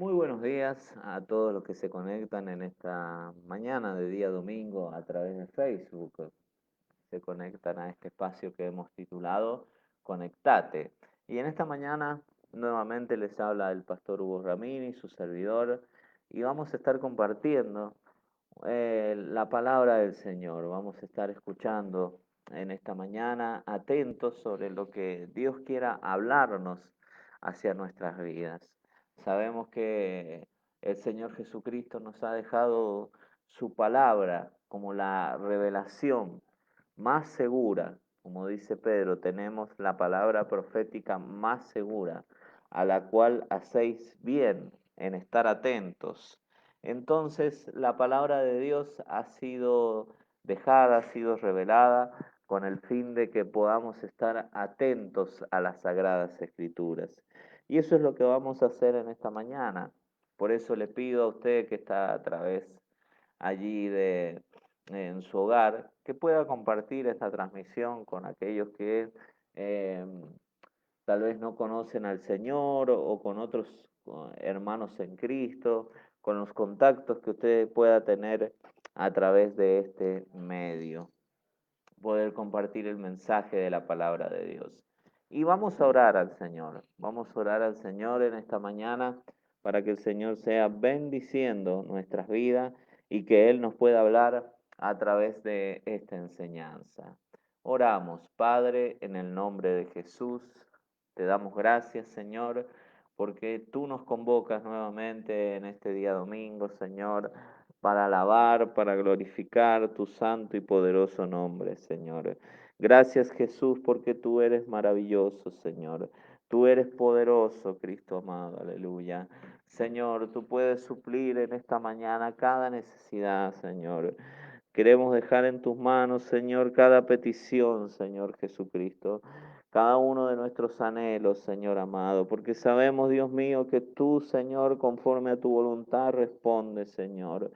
Muy buenos días a todos los que se conectan en esta mañana de día domingo a través de Facebook. Se conectan a este espacio que hemos titulado Conectate. Y en esta mañana nuevamente les habla el pastor Hugo Ramírez, su servidor, y vamos a estar compartiendo la palabra del Señor. Vamos a estar escuchando en esta mañana, atentos sobre lo que Dios quiera hablarnos hacia nuestras vidas. Sabemos que el Señor Jesucristo nos ha dejado su palabra como la revelación más segura. Como dice Pedro, tenemos la palabra profética más segura, a la cual hacéis bien en estar atentos. Entonces, la palabra de Dios ha sido dejada, ha sido revelada con el fin de que podamos estar atentos a las sagradas escrituras. Y eso es lo que vamos a hacer en esta mañana. Por eso le pido a usted que está a través allí en su hogar, que pueda compartir esta transmisión con aquellos que eh, tal vez no conocen al Señor o con otros hermanos en Cristo, con los contactos que usted pueda tener a través de este medio, poder compartir el mensaje de la palabra de Dios. Y vamos a orar al Señor, vamos a orar al Señor en esta mañana para que el Señor sea bendiciendo nuestras vidas y que Él nos pueda hablar a través de esta enseñanza. Oramos, Padre, en el nombre de Jesús. Te damos gracias, Señor, porque tú nos convocas nuevamente en este día domingo, Señor, para alabar, para glorificar tu santo y poderoso nombre, Señor. Gracias, Jesús, porque tú eres maravilloso, Señor. Tú eres poderoso, Cristo amado, aleluya. Señor, tú puedes suplir en esta mañana cada necesidad, Señor. Queremos dejar en tus manos, Señor, cada petición, Señor Jesucristo, cada uno de nuestros anhelos, Señor amado, porque sabemos, Dios mío, que tú, Señor, conforme a tu voluntad, respondes, Señor.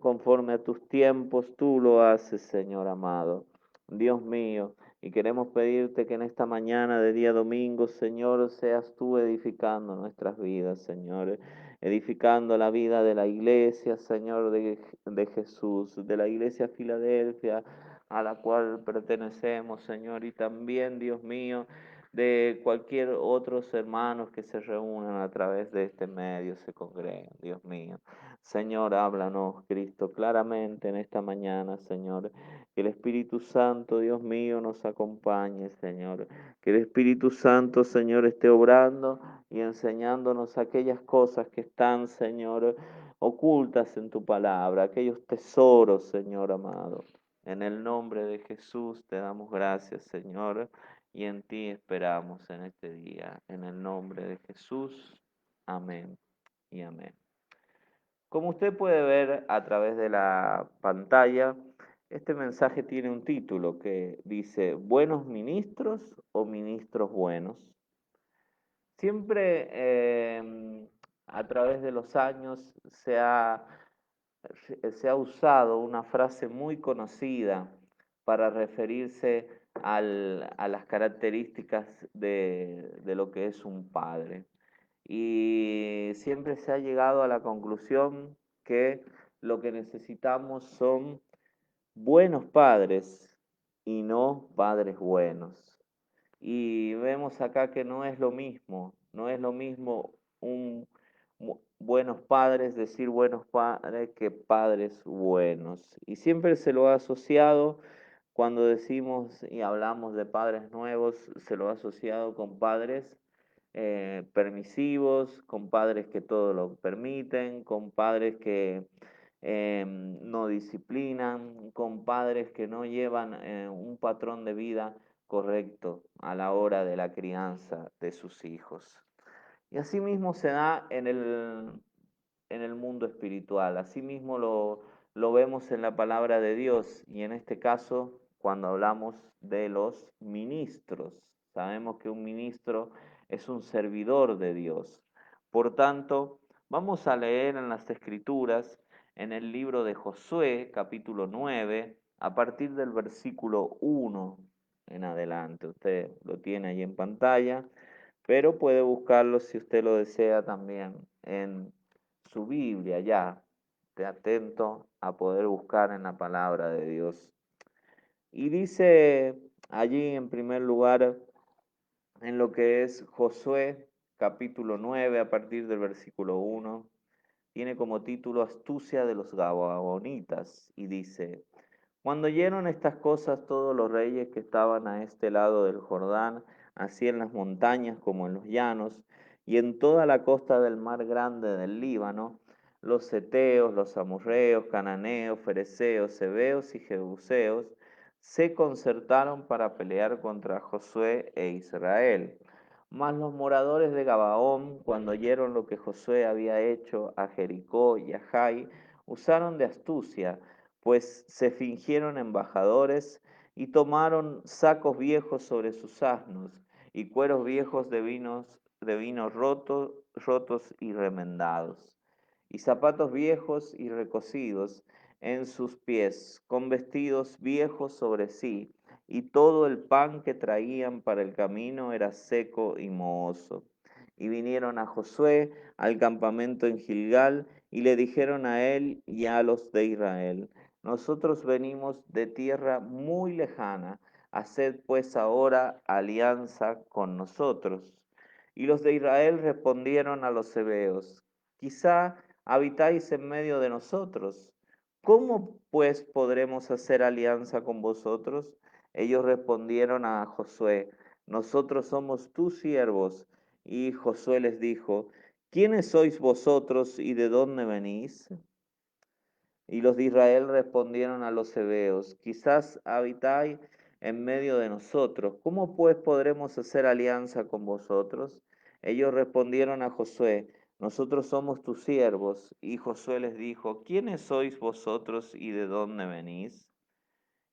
Conforme a tus tiempos, tú lo haces, Señor amado. Dios mío, y queremos pedirte que en esta mañana de día domingo, Señor, seas tú edificando nuestras vidas, Señor, edificando la vida de la iglesia, Señor, de Jesús, de la iglesia Filadelfia, a la cual pertenecemos, Señor, y también, Dios mío, de cualquier otros hermanos que se reúnan a través de este medio, se congregan, Dios mío. Señor, háblanos, Cristo, claramente en esta mañana, Señor. Que el Espíritu Santo, Dios mío, nos acompañe, Señor. Que el Espíritu Santo, Señor, esté obrando y enseñándonos aquellas cosas que están, Señor, ocultas en tu palabra, aquellos tesoros, Señor amado. En el nombre de Jesús te damos gracias, Señor, y en ti esperamos en este día. En el nombre de Jesús. Amén y amén. Como usted puede ver a través de la pantalla, este mensaje tiene un título que dice ¿Buenos ministros o ministros buenos? Siempre a través de los años se ha usado una frase muy conocida para referirse a las características de lo que es un padre. Y siempre se ha llegado a la conclusión que lo que necesitamos son buenos padres y no padres buenos. Y vemos acá que no es lo mismo, no es lo mismo un buenos padres, decir buenos padres, que padres buenos. Y siempre se lo ha asociado, cuando decimos y hablamos de padres nuevos, se lo ha asociado con padres permisivos, con padres que todo lo permiten, con padres que no disciplinan, con padres que no llevan un patrón de vida correcto a la hora de la crianza de sus hijos. Y así mismo se da en el mundo espiritual, así mismo lo vemos en la palabra de Dios y en este caso cuando hablamos de los ministros. Sabemos que un ministro es un servidor de Dios. Por tanto, vamos a leer en las Escrituras, en el libro de Josué, capítulo 9, a partir del versículo 1 en adelante. Usted lo tiene ahí en pantalla. pero puede buscarlo si usted lo desea también en su Biblia ya. Esté atento a poder buscar en la palabra de Dios. Y dice allí en primer lugar en lo que es Josué capítulo 9 a partir del versículo 1, tiene como título Astucia de los Gabaonitas y dice: cuando oyeron estas cosas todos los reyes que estaban a este lado del Jordán, así en las montañas como en los llanos, y en toda la costa del mar grande del Líbano, los seteos, los amorreos, cananeos, fereceos, heveos y jebuseos, se concertaron para pelear contra Josué e Israel. Mas los moradores de Gabaón, cuando oyeron lo que Josué había hecho a Jericó y a Jai, usaron de astucia, pues se fingieron embajadores y tomaron sacos viejos sobre sus asnos y cueros viejos de vino rotos y remendados, y zapatos viejos y recocidos en sus pies, con vestidos viejos sobre sí, y todo el pan que traían para el camino era seco y mohoso. Y vinieron a Josué al campamento en Gilgal, y le dijeron a él y a los de Israel: nosotros venimos de tierra muy lejana, haced pues ahora alianza con nosotros. Y los de Israel respondieron a los heveos: quizá habitáis en medio de nosotros. ¿Cómo pues podremos hacer alianza con vosotros? Ellos respondieron a Josué: nosotros somos tus siervos. Y Josué les dijo: ¿quiénes sois vosotros y de dónde venís? Y los de Israel respondieron a los heveos: quizás habitáis en medio de nosotros. ¿Cómo pues podremos hacer alianza con vosotros? Ellos respondieron a Josué: nosotros somos tus siervos. Y Josué les dijo: ¿quiénes sois vosotros y de dónde venís?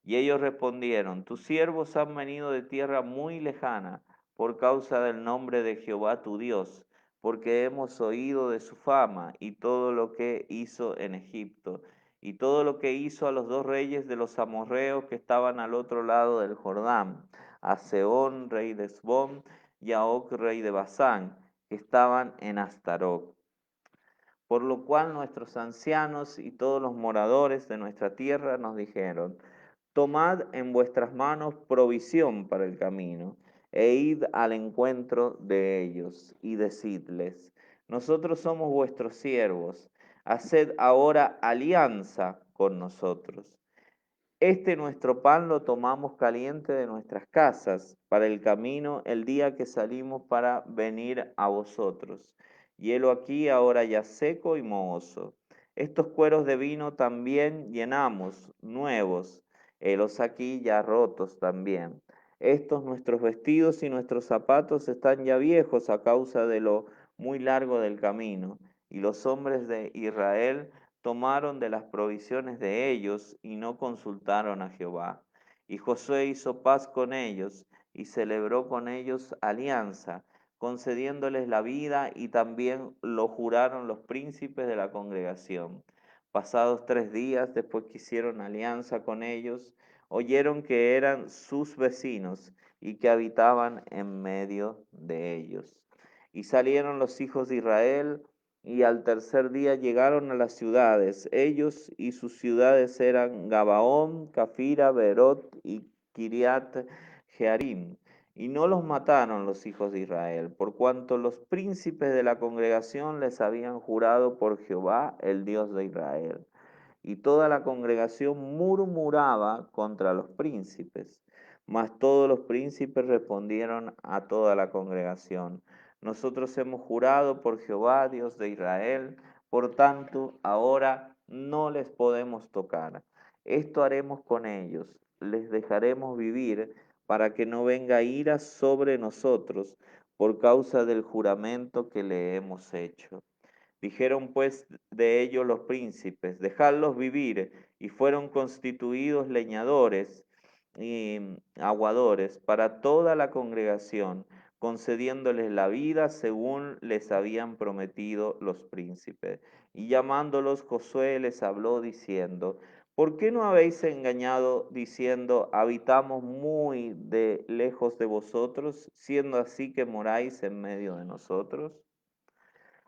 Y ellos respondieron: tus siervos han venido de tierra muy lejana por causa del nombre de Jehová tu Dios, porque hemos oído de su fama y todo lo que hizo en Egipto, y todo lo que hizo a los dos reyes de los amorreos que estaban al otro lado del Jordán, a Sehón, rey de Esbón, y a Og, rey de Basán, que estaban en Astarot. Por lo cual nuestros ancianos y todos los moradores de nuestra tierra nos dijeron: tomad en vuestras manos provisión para el camino, e id al encuentro de ellos, y decidles: nosotros somos vuestros siervos, haced ahora alianza con nosotros. Este nuestro pan lo tomamos caliente de nuestras casas para el camino el día que salimos para venir a vosotros. Y helo aquí ahora ya seco y mohoso. Estos cueros de vino también llenamos, nuevos, helos aquí ya rotos también. Estos nuestros vestidos y nuestros zapatos están ya viejos a causa de lo muy largo del camino. Y los hombres de Israel tomaron de las provisiones de ellos y no consultaron a Jehová. Y Josué hizo paz con ellos y celebró con ellos alianza, concediéndoles la vida, y también lo juraron los príncipes de la congregación. Pasados 3 días, después que hicieron alianza con ellos, oyeron que eran sus vecinos y que habitaban en medio de ellos. Y salieron los hijos de Israel, y al tercer día llegaron a las ciudades. Ellos y sus ciudades eran Gabaón, Cafira, Berot y Kiriat Jearim. Y no los mataron los hijos de Israel, por cuanto los príncipes de la congregación les habían jurado por Jehová, el Dios de Israel. Y toda la congregación murmuraba contra los príncipes. Mas todos los príncipes respondieron a toda la congregación: nosotros hemos jurado por Jehová, Dios de Israel, por tanto ahora no les podemos tocar. Esto haremos con ellos: les dejaremos vivir, para que no venga ira sobre nosotros por causa del juramento que le hemos hecho. Dijeron pues de ellos los príncipes: dejadlos vivir. Y fueron constituidos leñadores y aguadores para toda la congregación, concediéndoles la vida según les habían prometido los príncipes. Y llamándolos, Josué les habló diciendo: ¿Por qué no habéis engañado diciendo, habitamos muy de lejos de vosotros, siendo así que moráis en medio de nosotros?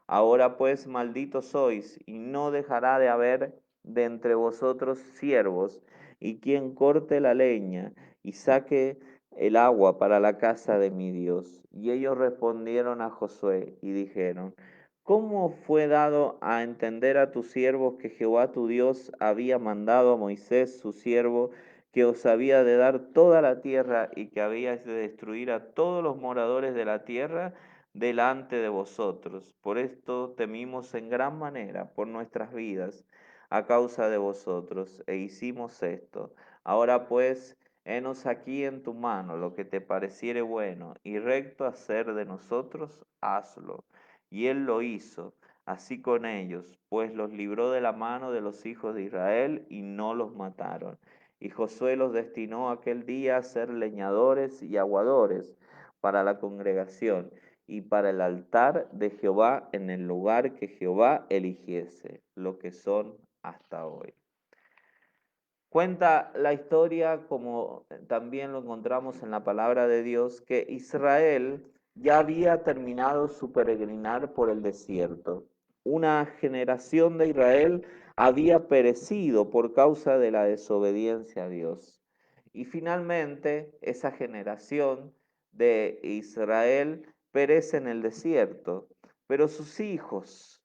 Ahora pues malditos sois, y no dejará de haber de entre vosotros siervos, y quien corte la leña y saque el agua para la casa de mi Dios. Y ellos respondieron a Josué y dijeron, ¿cómo fue dado a entender a tus siervos que Jehová tu Dios había mandado a Moisés, su siervo, que os había de dar toda la tierra y que habíais de destruir a todos los moradores de la tierra delante de vosotros? Por esto temimos en gran manera por nuestras vidas a causa de vosotros, e hicimos esto. Ahora pues, henos aquí en tu mano lo que te pareciere bueno y recto hacer de nosotros, hazlo. Y él lo hizo, así con ellos, pues los libró de la mano de los hijos de Israel y no los mataron. Y Josué los destinó aquel día a ser leñadores y aguadores para la congregación y para el altar de Jehová en el lugar que Jehová eligiese, lo que son hasta hoy. Cuenta la historia, como también lo encontramos en la palabra de Dios, que Israel ya había terminado su peregrinar por el desierto. Una generación de Israel había perecido por causa de la desobediencia a Dios. Y finalmente esa generación de Israel perece en el desierto, pero sus hijos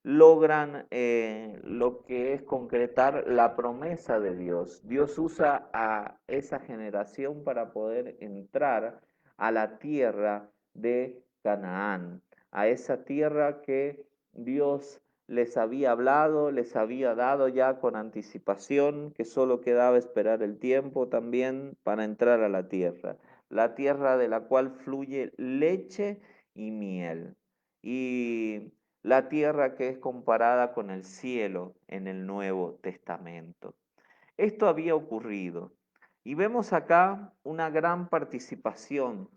logran lo que es concretar la promesa de Dios. Dios usa a esa generación para poder entrar a la tierra de Canaán, a esa tierra que Dios les había hablado, les había dado ya con anticipación, que solo quedaba esperar el tiempo también para entrar a la tierra de la cual fluye leche y miel. Y la tierra que es comparada con el cielo en el Nuevo Testamento. Esto había ocurrido y vemos acá una gran participación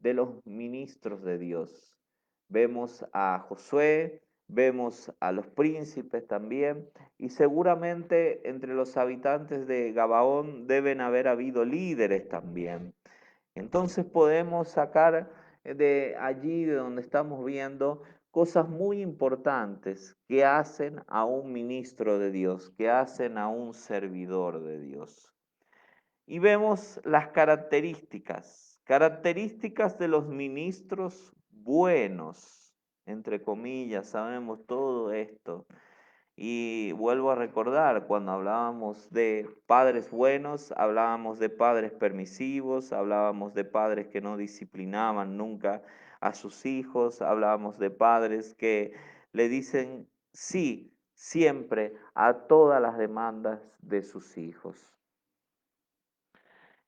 de los ministros de Dios. Vemos a Josué, vemos a los príncipes también y seguramente entre los habitantes de Gabaón deben haber habido líderes también. Entonces podemos sacar de allí, de donde estamos viendo, cosas muy importantes que hacen a un ministro de Dios, que hacen a un servidor de Dios. Y vemos las características de los ministros buenos, entre comillas, sabemos todo esto. Y vuelvo a recordar, cuando hablábamos de padres buenos, hablábamos de padres permisivos, hablábamos de padres que no disciplinaban nunca a sus hijos, hablábamos de padres que le dicen sí siempre a todas las demandas de sus hijos.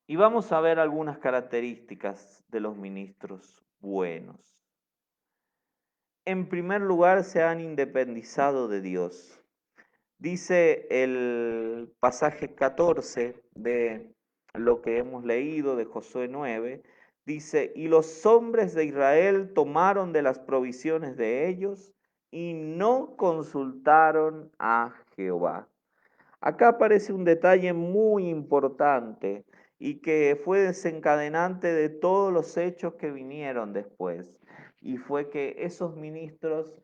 Y vamos a ver algunas características de los ministros buenos. En primer lugar, se han independizado de Dios. Dice el pasaje 14 de lo que hemos leído de Josué 9, dice, y los hombres de Israel tomaron de las provisiones de ellos y no consultaron a Jehová. Acá aparece un detalle muy importante y que fue desencadenante de todos los hechos que vinieron después. Y fue que esos ministros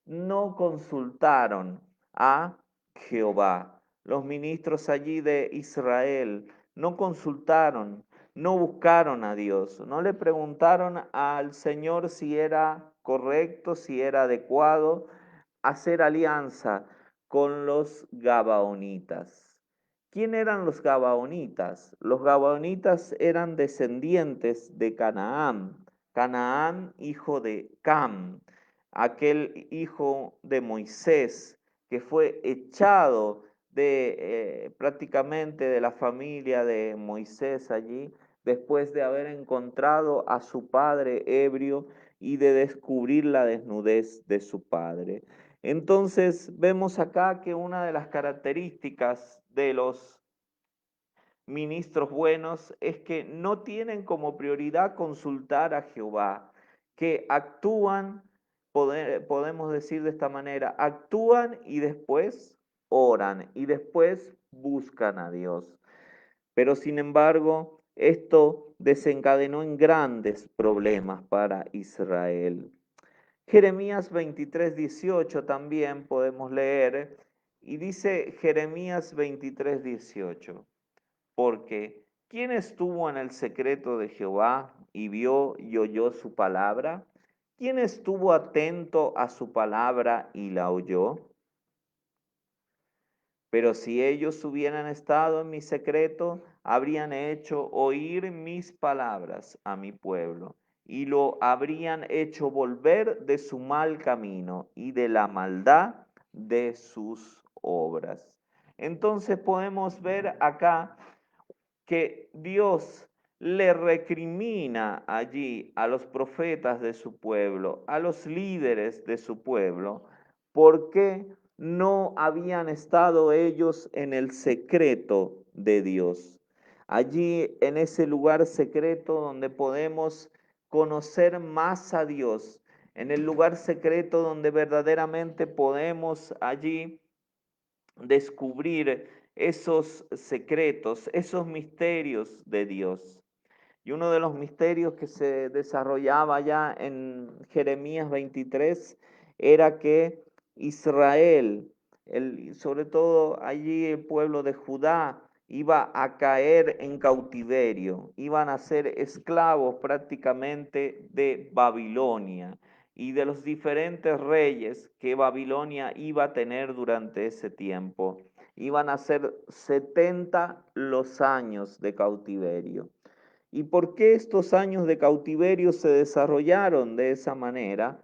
no consultaron a Jehová. Los ministros allí de Israel no consultaron, no buscaron a Dios, no le preguntaron al Señor si era correcto, si era adecuado hacer alianza con los Gabaonitas. ¿Quién eran los Gabaonitas? Los Gabaonitas eran descendientes de Canaán. Canaán, hijo de Cam, aquel hijo de Moisés que fue echado de prácticamente de la familia de Moisés allí, después de haber encontrado a su padre ebrio y de descubrir la desnudez de su padre. Entonces vemos acá que una de las características de los ministros buenos es que no tienen como prioridad consultar a Jehová, que actúan, podemos decir de esta manera, actúan y después oran y después buscan a Dios. Pero sin embargo, esto desencadenó en grandes problemas para Israel. Jeremías 23:18 también podemos leer, y dice Jeremías 23:18, porque ¿quién estuvo en el secreto de Jehová y vio y oyó su palabra? ¿Quién estuvo atento a su palabra y la oyó? Pero si ellos hubieran estado en mi secreto, habrían hecho oír mis palabras a mi pueblo y lo habrían hecho volver de su mal camino y de la maldad de sus obras. Entonces podemos ver acá que Dios le recrimina allí a los profetas de su pueblo, a los líderes de su pueblo, porque no habían estado ellos en el secreto de Dios. Allí en ese lugar secreto donde podemos conocer más a Dios, en el lugar secreto donde verdaderamente podemos allí descubrir esos secretos, esos misterios de Dios. Y uno de los misterios que se desarrollaba ya en Jeremías 23 era que Israel, sobre todo allí el pueblo de Judá, iba a caer en cautiverio, iban a ser esclavos prácticamente de Babilonia y de los diferentes reyes que Babilonia iba a tener durante ese tiempo. Iban a ser 70 los años de cautiverio. ¿Y por qué estos años de cautiverio se desarrollaron de esa manera?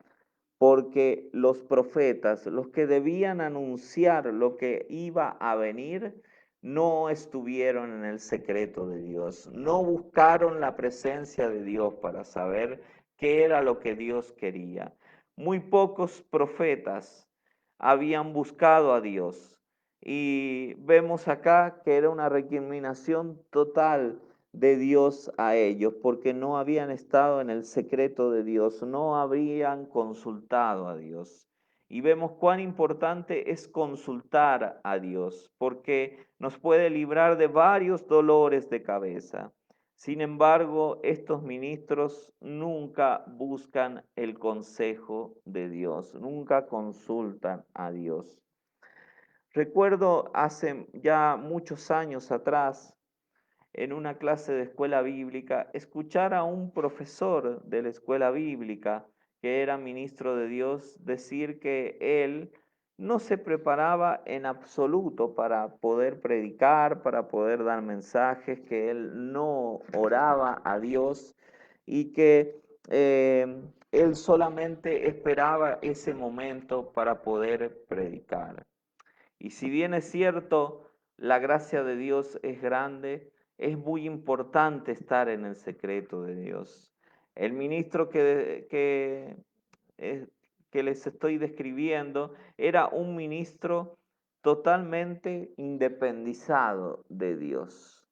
Porque los profetas, los que debían anunciar lo que iba a venir, no estuvieron en el secreto de Dios, no buscaron la presencia de Dios para saber qué era lo que Dios quería. Muy pocos profetas habían buscado a Dios. Y vemos acá que era una recriminación total de Dios a ellos, porque no habían estado en el secreto de Dios, no habían consultado a Dios. Y vemos cuán importante es consultar a Dios, porque nos puede librar de varios dolores de cabeza. Sin embargo, estos ministros nunca buscan el consejo de Dios, nunca consultan a Dios. Recuerdo hace ya muchos años atrás, en una clase de escuela bíblica, escuchar a un profesor de la escuela bíblica, que era ministro de Dios, decir que él no se preparaba en absoluto para poder predicar, para poder dar mensajes, que él no oraba a Dios y que él solamente esperaba ese momento para poder predicar. Y si bien es cierto, la gracia de Dios es grande, es muy importante estar en el secreto de Dios. El ministro eh, que les estoy describiendo era un ministro totalmente independizado de Dios,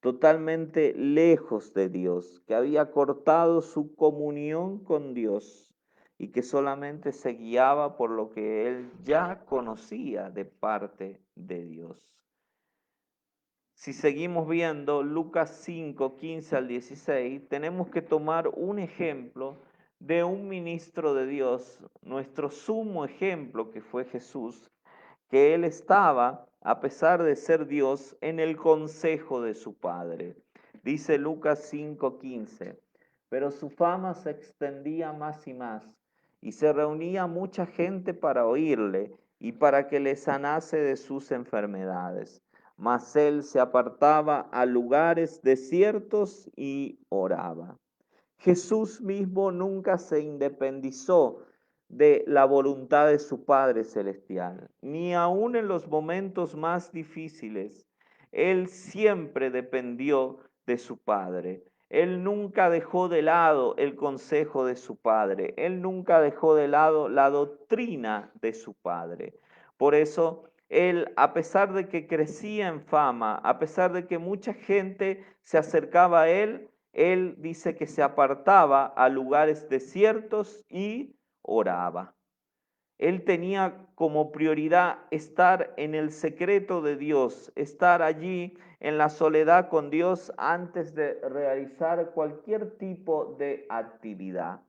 totalmente lejos de Dios, que había cortado su comunión con Dios y que solamente se guiaba por lo que él ya conocía de parte de Dios. Si seguimos viendo Lucas 5, 15 al 16, tenemos que tomar un ejemplo de un ministro de Dios, nuestro sumo ejemplo que fue Jesús, que él estaba, a pesar de ser Dios, en el consejo de su Padre. Dice Lucas 5:15, pero su fama se extendía más y más, y se reunía mucha gente para oírle y para que le sanase de sus enfermedades. Mas él se apartaba a lugares desiertos y oraba. Jesús mismo nunca se independizó de la voluntad de su Padre Celestial, ni aun en los momentos más difíciles. Él siempre dependió de su Padre. Él nunca dejó de lado el consejo de su Padre. Él nunca dejó de lado la doctrina de su Padre. Por eso, él, a pesar de que crecía en fama, a pesar de que mucha gente se acercaba a él dice que se apartaba a lugares desiertos y oraba. Él tenía como prioridad estar en el secreto de Dios, estar allí en la soledad con Dios antes de realizar cualquier tipo de actividad.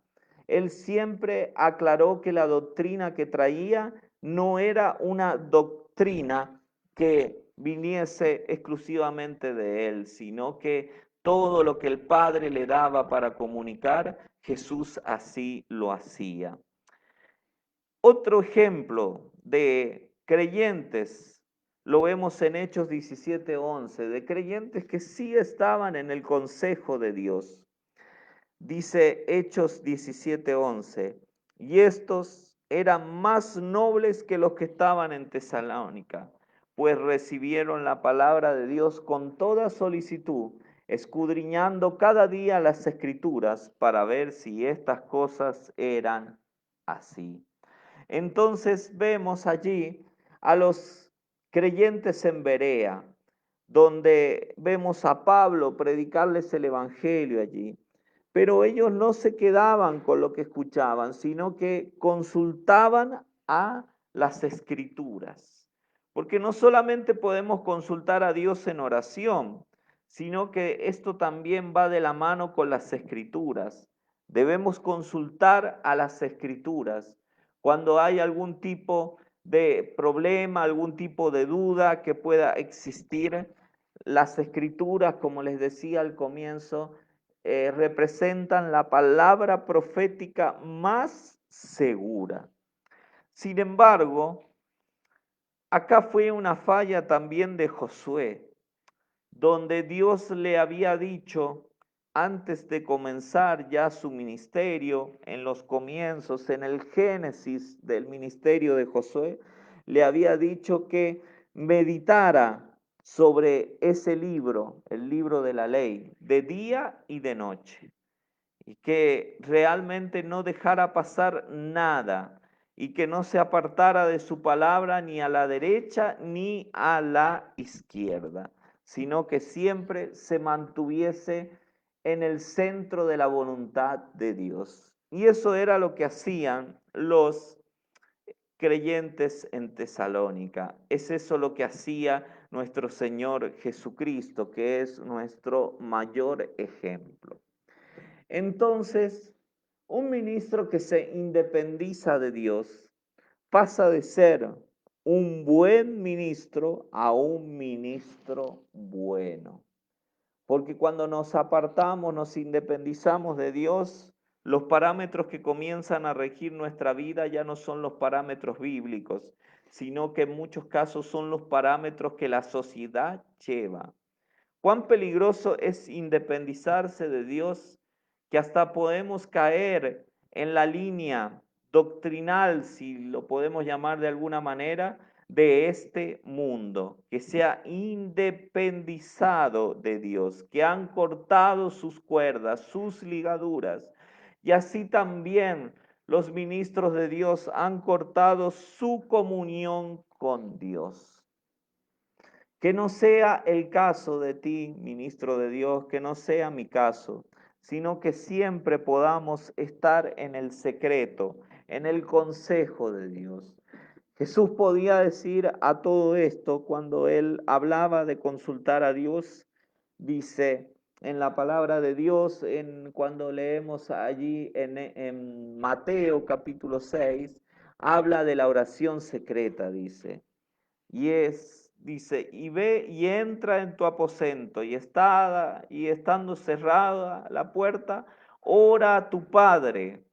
Él siempre aclaró que la doctrina que traía no era una doctrina que viniese exclusivamente de él, sino que todo lo que el Padre le daba para comunicar, Jesús así lo hacía. Otro ejemplo de creyentes lo vemos en Hechos 17:11, de creyentes que sí estaban en el consejo de Dios. Dice Hechos 17:11, y estos eran más nobles que los que estaban en Tesalónica, pues recibieron la palabra de Dios con toda solicitud, escudriñando cada día las escrituras para ver si estas cosas eran así. Entonces vemos allí a los creyentes en Berea, donde vemos a Pablo predicarles el Evangelio allí. Pero ellos no se quedaban con lo que escuchaban, sino que consultaban a las escrituras. Porque no solamente podemos consultar a Dios en oración, sino que esto también va de la mano con las escrituras. Debemos consultar a las escrituras cuando hay algún tipo de problema, algún tipo de duda que pueda existir. Las escrituras, como les decía al comienzo, representan la palabra profética más segura. Sin embargo, acá fue una falla también de Josué, donde Dios le había dicho antes de comenzar ya su ministerio, en los comienzos, en el génesis del ministerio de Josué, le había dicho que meditara sobre ese libro, el libro de la ley, de día y de noche, y que realmente no dejara pasar nada y que no se apartara de su palabra ni a la derecha ni a la izquierda, sino que siempre se mantuviese en el centro de la voluntad de Dios. Y eso era lo que hacían los creyentes en Tesalónica. Es eso lo que hacía nuestro Señor Jesucristo, que es nuestro mayor ejemplo. Entonces, un ministro que se independiza de Dios pasa de ser un buen ministro a un ministro bueno. Porque cuando nos apartamos, nos independizamos de Dios, los parámetros que comienzan a regir nuestra vida ya no son los parámetros bíblicos, sino que en muchos casos son los parámetros que la sociedad lleva. Cuán peligroso es independizarse de Dios, que hasta podemos caer en la línea doctrinal, si lo podemos llamar de alguna manera, de este mundo, que se ha independizado de Dios, que han cortado sus cuerdas, sus ligaduras, y así también los ministros de Dios han cortado su comunión con Dios. Que no sea el caso de ti, ministro de Dios, que no sea mi caso, sino que siempre podamos estar en el secreto, en el consejo de Dios. Jesús podía decir a todo esto cuando él hablaba de consultar a Dios, dice en la palabra de Dios, cuando leemos allí en Mateo capítulo 6, habla de la oración secreta, dice. Dice, y ve y entra en tu aposento, y estando cerrada la puerta, ora a tu Padre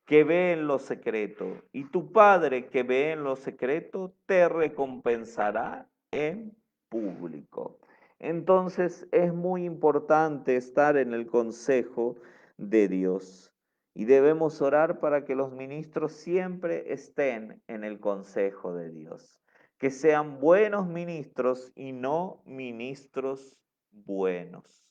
que ve en lo secreto, y tu Padre que ve en lo secreto te recompensará en público. Entonces es muy importante estar en el consejo de Dios. Y debemos orar para que los ministros siempre estén en el consejo de Dios, que sean buenos ministros y no ministros buenos.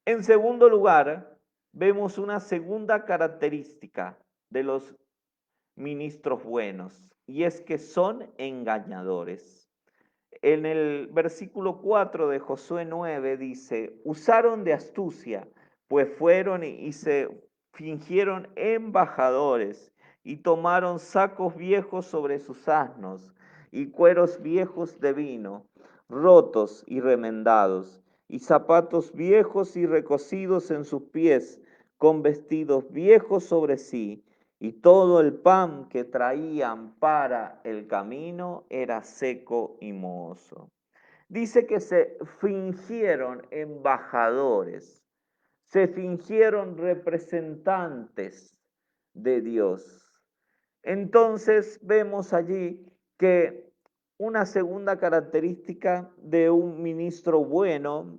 En segundo lugar, vemos una segunda característica de los ministros buenos, y es que son engañadores. En el versículo 4 de Josué 9 dice, usaron de astucia, pues fueron y se fingieron embajadores y tomaron sacos viejos sobre sus asnos y cueros viejos de vino, rotos y remendados, y zapatos viejos y recocidos en sus pies, con vestidos viejos sobre sí, y todo el pan que traían para el camino era seco y mohoso. Dice que se fingieron embajadores, se fingieron representantes de Dios. Entonces vemos allí que una segunda característica de un ministro bueno,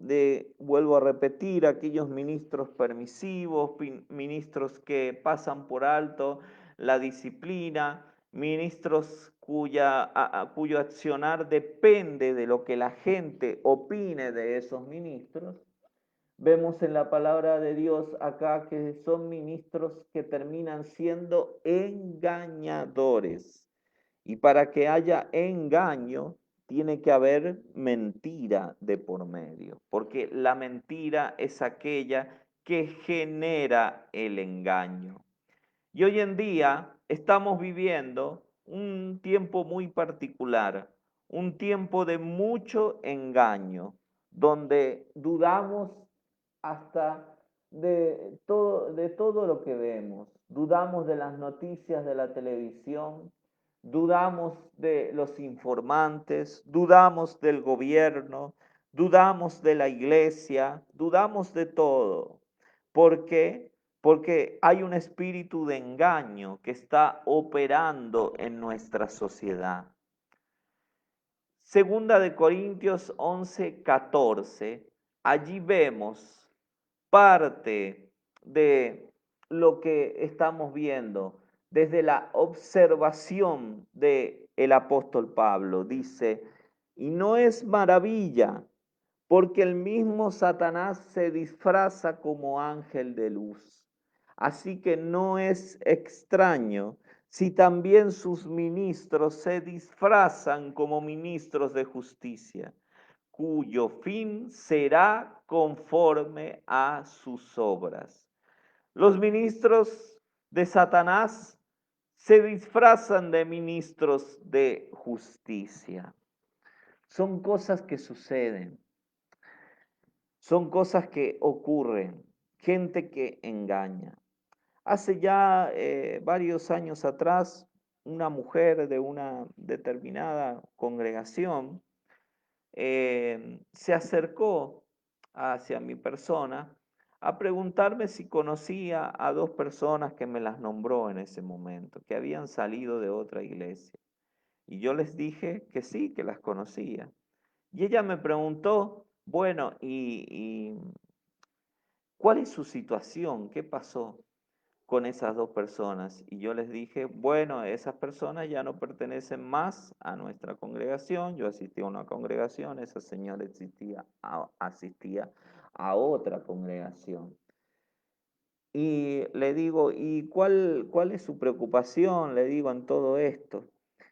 vuelvo a repetir, aquellos ministros permisivos, ministros que pasan por alto la disciplina, ministros cuyo accionar depende de lo que la gente opine de esos ministros. Vemos en la palabra de Dios acá que son ministros que terminan siendo engañadores. Y para que haya engaño, tiene que haber mentira de por medio, porque la mentira es aquella que genera el engaño. Y hoy en día estamos viviendo un tiempo muy particular, un tiempo de mucho engaño, donde dudamos hasta de todo lo que vemos. Dudamos de las noticias de la televisión, dudamos de los informantes, dudamos del gobierno, dudamos de la iglesia, dudamos de todo. ¿Por qué? Porque hay un espíritu de engaño que está operando en nuestra sociedad. Segunda de Corintios 11:14, allí vemos parte de lo que estamos viendo desde la observación del apóstol Pablo. Dice, y no es maravilla, porque el mismo Satanás se disfraza como ángel de luz. Así que no es extraño si también sus ministros se disfrazan como ministros de justicia, cuyo fin será conforme a sus obras. Los ministros de Satanás se disfrazan de ministros de justicia. Son cosas que suceden, son cosas que ocurren, gente que engaña. Hace ya varios años atrás, una mujer de una determinada congregación se acercó hacia mi persona a preguntarme si conocía a dos personas que me las nombró en ese momento, que habían salido de otra iglesia. Y yo les dije que sí, que las conocía. Y ella me preguntó, bueno, ¿y cuál es su situación? ¿Qué pasó con esas dos personas? Y yo les dije, bueno, esas personas ya no pertenecen más a nuestra congregación. Yo asistí a una congregación, esa señora asistía a otra congregación. Y le digo, ¿y cuál es su preocupación? Le digo en todo esto.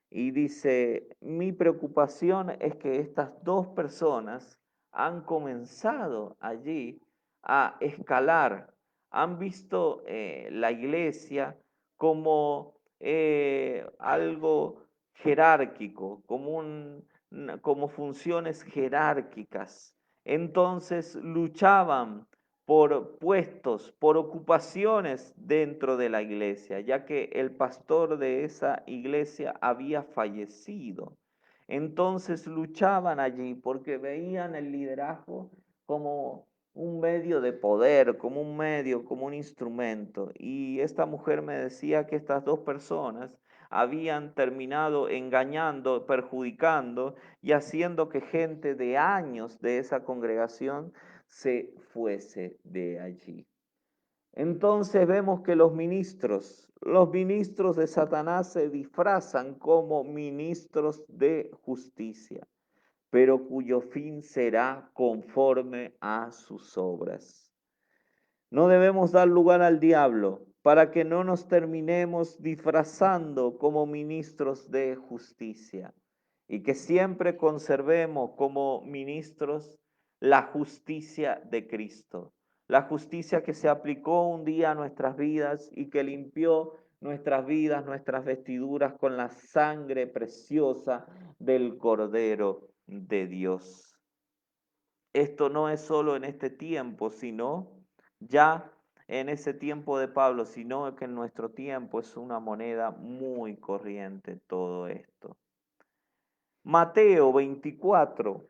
Y dice, mi preocupación es que estas dos personas han comenzado allí a escalar, han visto la iglesia como algo jerárquico, como funciones jerárquicas. Entonces luchaban por puestos, por ocupaciones dentro de la iglesia, ya que el pastor de esa iglesia había fallecido. Entonces luchaban allí porque veían el liderazgo como un medio de poder, como un medio, como un instrumento. Y esta mujer me decía que estas dos personas habían terminado engañando, perjudicando y haciendo que gente de años de esa congregación se fuese de allí. Entonces vemos que los ministros de Satanás se disfrazan como ministros de justicia, pero cuyo fin será conforme a sus obras. No debemos dar lugar al diablo para que no nos terminemos disfrazando como ministros de justicia y que siempre conservemos como ministros la justicia de Cristo. la justicia que se aplicó un día a nuestras vidas y que limpió nuestras vidas, nuestras vestiduras con la sangre preciosa del Cordero de Dios. Esto no es solo en este tiempo, sino ya en ese tiempo de Pablo, sino que en nuestro tiempo es una moneda muy corriente todo esto. Mateo 24,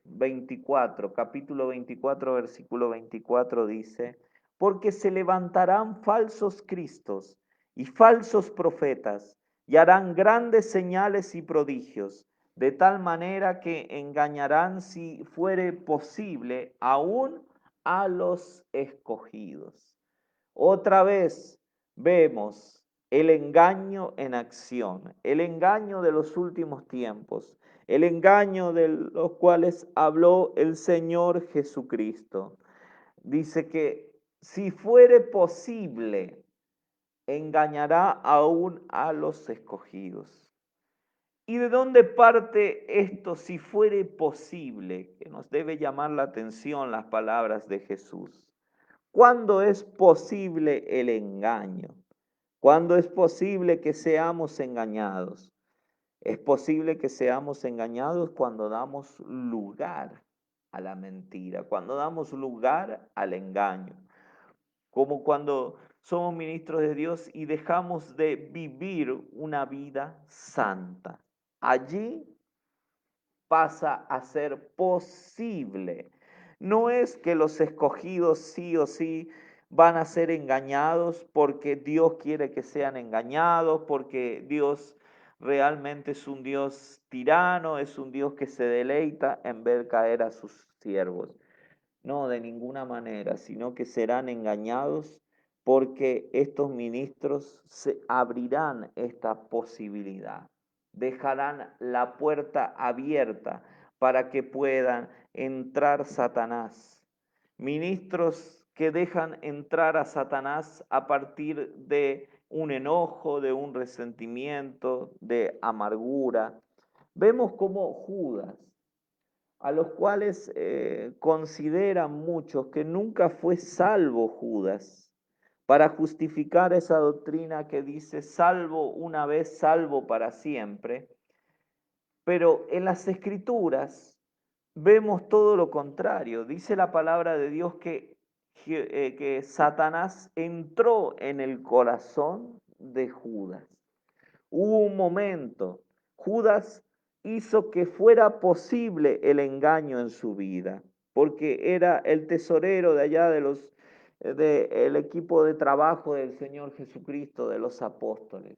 capítulo 24, versículo 24 dice, porque se levantarán falsos cristos y falsos profetas y harán grandes señales y prodigios, de tal manera que engañarán, si fuere posible, aún a los escogidos. Otra vez vemos el engaño en acción, el engaño de los últimos tiempos, el engaño de los cuales habló el Señor Jesucristo. Dice que si fuere posible, engañará aún a los escogidos. ¿Y de dónde parte esto si fuere posible? Que nos debe llamar la atención las palabras de Jesús. ¿Cuándo es posible el engaño? ¿Cuándo es posible que seamos engañados? Es posible que seamos engañados cuando damos lugar a la mentira, cuando damos lugar al engaño, como cuando somos ministros de Dios y dejamos de vivir una vida santa. Allí pasa a ser posible. No es que los escogidos sí o sí van a ser engañados porque Dios quiere que sean engañados, porque Dios realmente es un Dios tirano, es un Dios que se deleita en ver caer a sus siervos. No, de ninguna manera, sino que serán engañados porque estos ministros se abrirán esta posibilidad, dejarán la puerta abierta para que puedan entrar Satanás. Ministros que dejan entrar a Satanás a partir de un enojo, de un resentimiento, de amargura. Vemos como Judas, a los cuales consideran muchos que nunca fue salvo Judas, para justificar esa doctrina que dice salvo una vez, salvo para siempre. Pero en las Escrituras vemos todo lo contrario. Dice la palabra de Dios que Satanás entró en el corazón de Judas. Hubo un momento, Judas hizo que fuera posible el engaño en su vida, porque era el tesorero de allá del equipo de trabajo del Señor Jesucristo, de los apóstoles.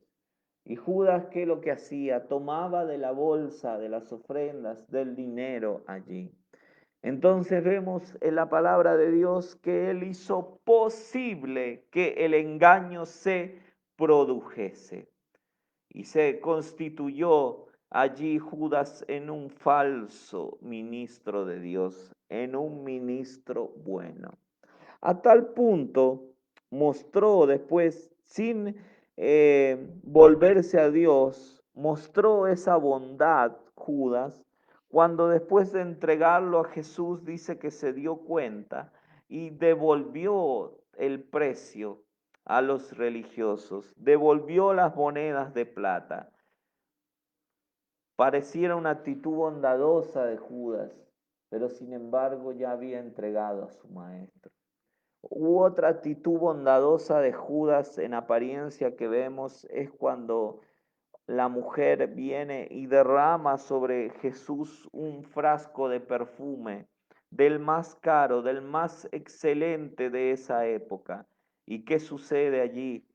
Y Judas, ¿qué es lo que hacía? Tomaba de la bolsa, de las ofrendas, del dinero allí. Entonces vemos en la palabra de Dios que Él hizo posible que el engaño se produjese. Y se constituyó allí Judas en un falso ministro de Dios, en un ministro bueno. A tal punto mostró después, sin volverse a Dios, mostró esa bondad Judas, cuando después de entregarlo a Jesús dice que se dio cuenta y devolvió el precio a los religiosos, devolvió las monedas de plata. Pareciera una actitud bondadosa de Judas, pero sin embargo ya había entregado a su maestro. Otra actitud bondadosa de Judas en apariencia que vemos es cuando la mujer viene y derrama sobre Jesús un frasco de perfume, del más caro, del más excelente de esa época. ¿Y qué sucede allí?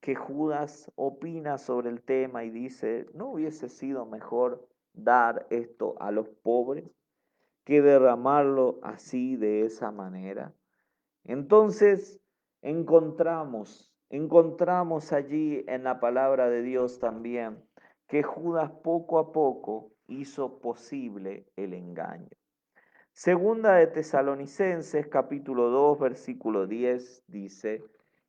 Que Judas opina sobre el tema y dice, ¿no hubiese sido mejor dar esto a los pobres que derramarlo así de esa manera? Entonces encontramos allí en la palabra de Dios también que Judas poco a poco hizo posible el engaño. Segunda de Tesalonicenses capítulo 2 versículo 10 dice,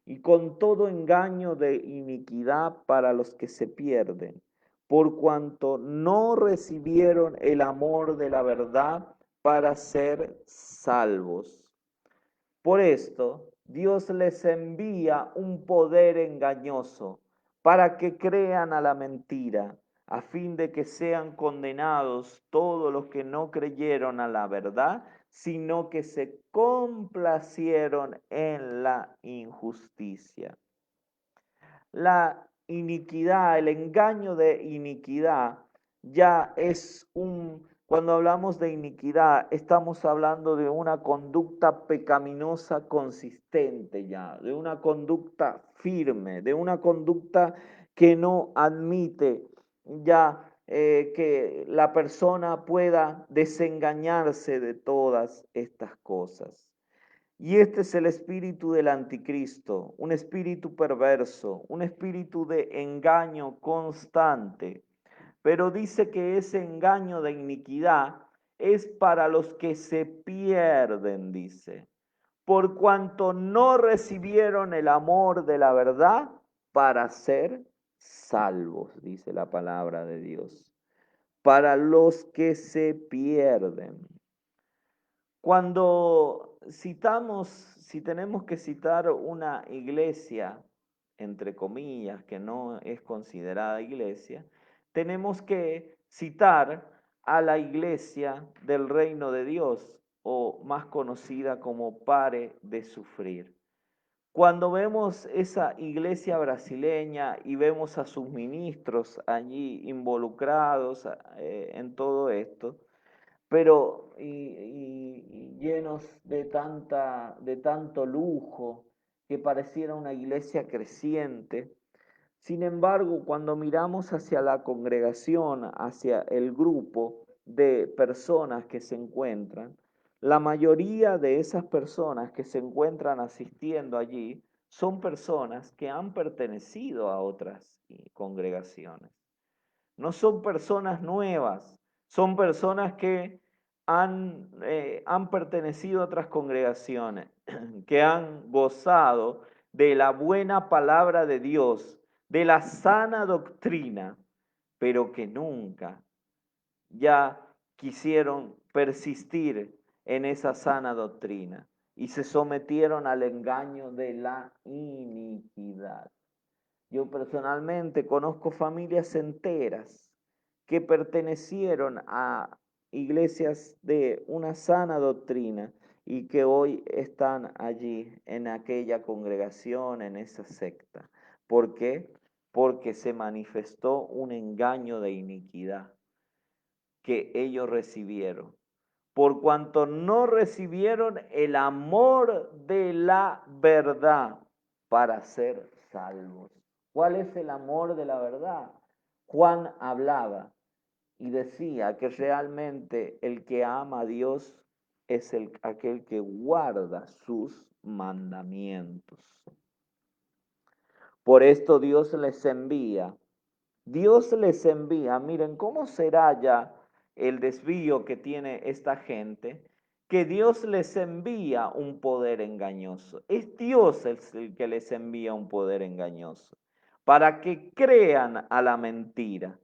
y con todo engaño de iniquidad para los que se pierden, por cuanto no recibieron el amor de la verdad para ser salvos. Por esto Dios les envía un poder engañoso para que crean a la mentira, a fin de que sean condenados todos los que no creyeron a la verdad, sino que se complacieron en la injusticia. La iniquidad, el engaño de iniquidad, ya es cuando hablamos de iniquidad, estamos hablando de una conducta pecaminosa consistente ya, de una conducta firme, de una conducta que no admite ya que la persona pueda desengañarse de todas estas cosas. Y este es el espíritu del anticristo, un espíritu perverso, un espíritu de engaño constante. Pero dice que ese engaño de iniquidad es para los que se pierden, dice, por cuanto no recibieron el amor de la verdad para ser salvos, dice la palabra de Dios. Para los que se pierden. Cuando citamos, si tenemos que citar una iglesia, entre comillas, que no es considerada iglesia, tenemos que citar a la iglesia del reino de Dios, o más conocida como Pare de Sufrir. Cuando vemos esa iglesia brasileña y vemos a sus ministros allí involucrados en todo esto, pero y llenos de tanto lujo, que pareciera una iglesia creciente. Sin embargo, cuando miramos hacia la congregación, hacia el grupo de personas que se encuentran, la mayoría de esas personas que se encuentran asistiendo allí son personas que han pertenecido a otras congregaciones. No son personas nuevas, son personas que han pertenecido a otras congregaciones, que han gozado de la buena palabra de Dios, de la sana doctrina, pero que nunca ya quisieron persistir en esa sana doctrina y se sometieron al engaño de la iniquidad. Yo personalmente conozco familias enteras que pertenecieron a iglesias de una sana doctrina y que hoy están allí en aquella congregación, en esa secta. ¿Por qué? Porque se manifestó un engaño de iniquidad que ellos recibieron. Por cuanto no recibieron el amor de la verdad para ser salvos. ¿Cuál es el amor de la verdad? Juan hablaba y decía que realmente el que ama a Dios es aquel que guarda sus mandamientos. Por esto Dios les envía, miren cómo será ya el desvío que tiene esta gente, que Dios les envía un poder engañoso. Es Dios el que les envía un poder engañoso para que crean a la mentira.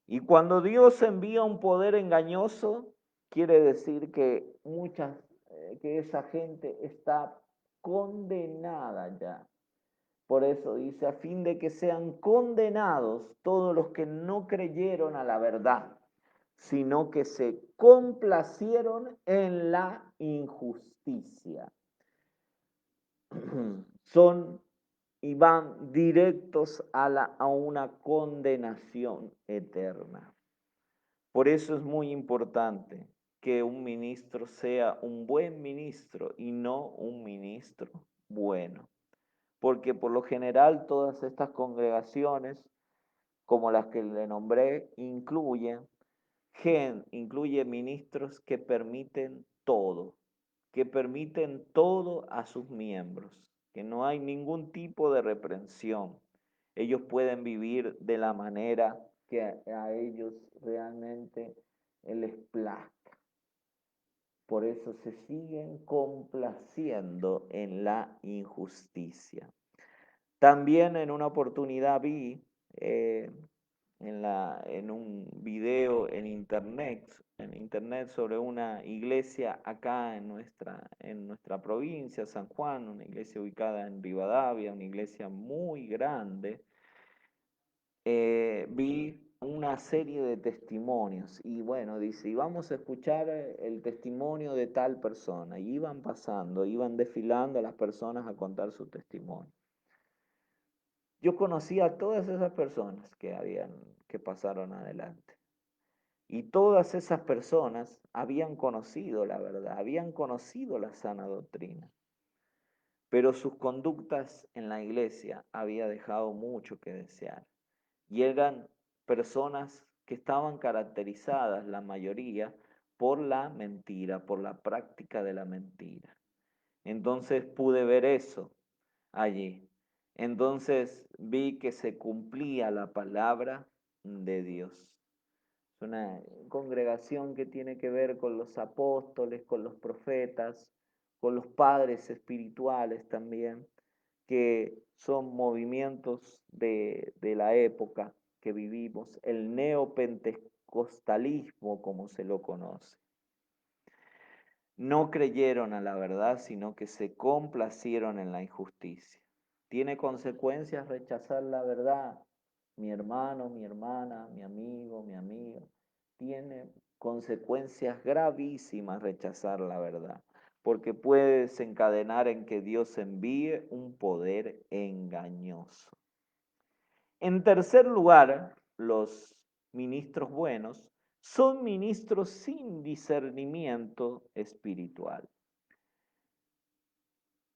Y cuando Dios envía un poder engañoso, quiere decir que que esa gente está condenada ya. Por eso dice, a fin de que sean condenados todos los que no creyeron a la verdad, sino que se complacieron en la injusticia. Son y van directos a una condenación eterna. Por eso es muy importante que un ministro sea un buen ministro y no un ministro bueno. Porque por lo general todas estas congregaciones, como las que le nombré, incluye ministros que permiten todo a sus miembros, que no hay ningún tipo de reprensión. Ellos pueden vivir de la manera que a ellos realmente les plazca. Por eso se siguen complaciendo en la injusticia. También en una oportunidad vi en un video en internet sobre una iglesia acá en nuestra provincia, San Juan, una iglesia ubicada en Rivadavia, una iglesia muy grande. Vi una serie de testimonios y bueno, dice, y vamos a escuchar el testimonio de tal persona. Y iban pasando, iban desfilando las personas a contar su testimonio. Yo conocí a todas esas personas que pasaron adelante. Y todas esas personas habían conocido la verdad, habían conocido la sana doctrina, pero sus conductas en la iglesia había dejado mucho que desear. Y eran personas que estaban caracterizadas, la mayoría, por la mentira, por la práctica de la mentira. Entonces pude ver eso allí. Entonces vi que se cumplía la palabra de Dios. Es una congregación que tiene que ver con los apóstoles, con los profetas, con los padres espirituales también, que son movimientos de la época que vivimos, el neopentecostalismo como se lo conoce. No creyeron a la verdad, sino que se complacieron en la injusticia. ¿Tiene consecuencias rechazar la verdad? Mi hermano, mi hermana, mi amigo, mi amiga. Tiene consecuencias gravísimas rechazar la verdad, porque puede desencadenar en que Dios envíe un poder engañoso. En tercer lugar, los ministros buenos son ministros sin discernimiento espiritual.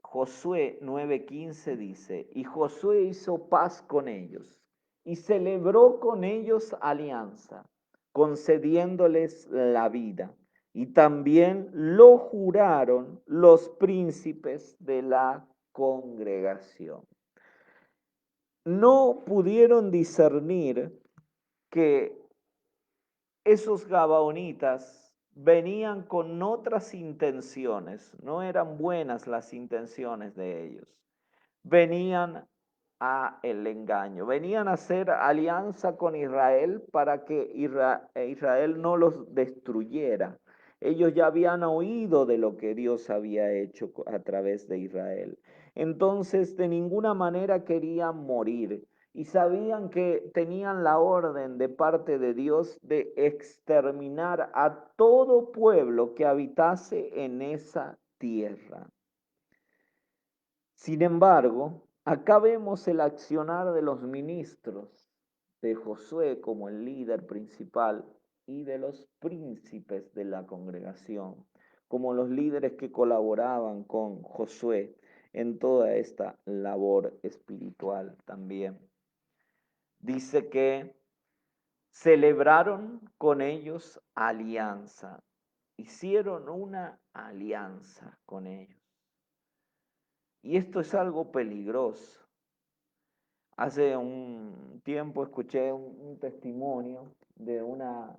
Josué 9:15 dice, y Josué hizo paz con ellos y celebró con ellos alianza, concediéndoles la vida. Y también lo juraron los príncipes de la congregación. No pudieron discernir que esos gabaonitas venían con otras intenciones, no eran buenas las intenciones de ellos. Venían a el engaño, venían a hacer alianza con Israel para que Israel no los destruyera. Ellos ya habían oído de lo que Dios había hecho a través de Israel. Entonces, de ninguna manera querían morir y sabían que tenían la orden de parte de Dios de exterminar a todo pueblo que habitase en esa tierra. Sin embargo, acá vemos el accionar de los ministros, de Josué como el líder principal y de los príncipes de la congregación, como los líderes que colaboraban con Josué en toda esta labor espiritual también. Dice que celebraron con ellos alianza, hicieron una alianza con ellos. Y esto es algo peligroso. Hace un tiempo escuché un testimonio de una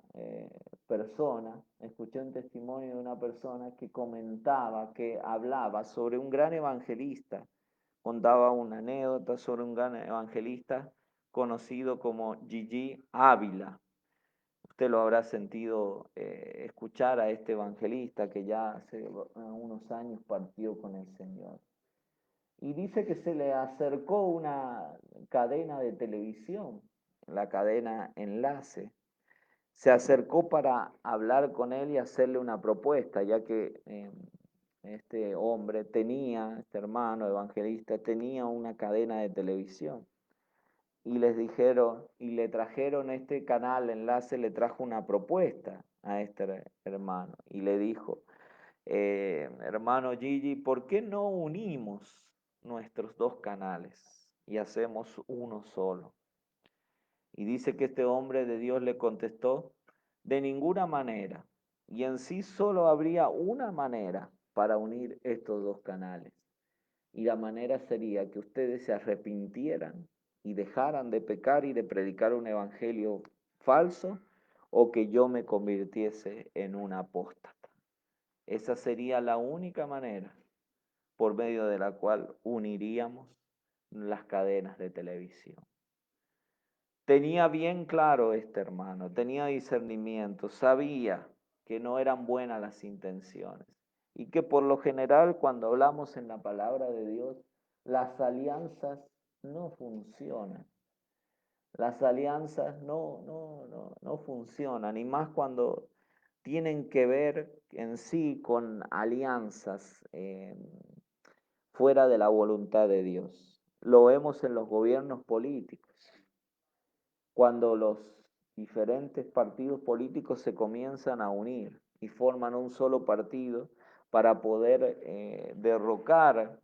persona, escuché un testimonio de una persona que comentaba, que hablaba sobre un gran evangelista, contaba una anécdota sobre un gran evangelista conocido como Gigi Ávila. Usted lo habrá sentido escuchar a este evangelista que ya hace unos años partió con el Señor. Y dice que se le acercó una cadena de televisión, la cadena Enlace. Se acercó para hablar con él y hacerle una propuesta, ya que este hombre tenía, este hermano evangelista, tenía una cadena de televisión. Y les dijeron, y le trajeron este canal Enlace, le trajo una propuesta a este hermano. Y le dijo, hermano Gigi, ¿por qué no unimos nuestros dos canales y hacemos uno solo? Y dice que este hombre de Dios le contestó, de ninguna manera. Y en sí solo habría una manera para unir estos dos canales. Y la manera sería que ustedes se arrepintieran y dejaran de pecar y de predicar un evangelio falso, o que yo me convirtiese en un apóstata. Esa sería la única manera por medio de la cual uniríamos las cadenas de televisión. tenía bien claro este hermano, tenía discernimiento, sabía que no eran buenas las intenciones y que por lo general cuando hablamos en la palabra de Dios, las alianzas no funcionan. Las alianzas no funcionan, y más cuando tienen que ver en sí con alianzas fuera de la voluntad de Dios. Lo vemos en los gobiernos políticos, cuando los diferentes partidos políticos se comienzan a unir y forman un solo partido para poder derrocar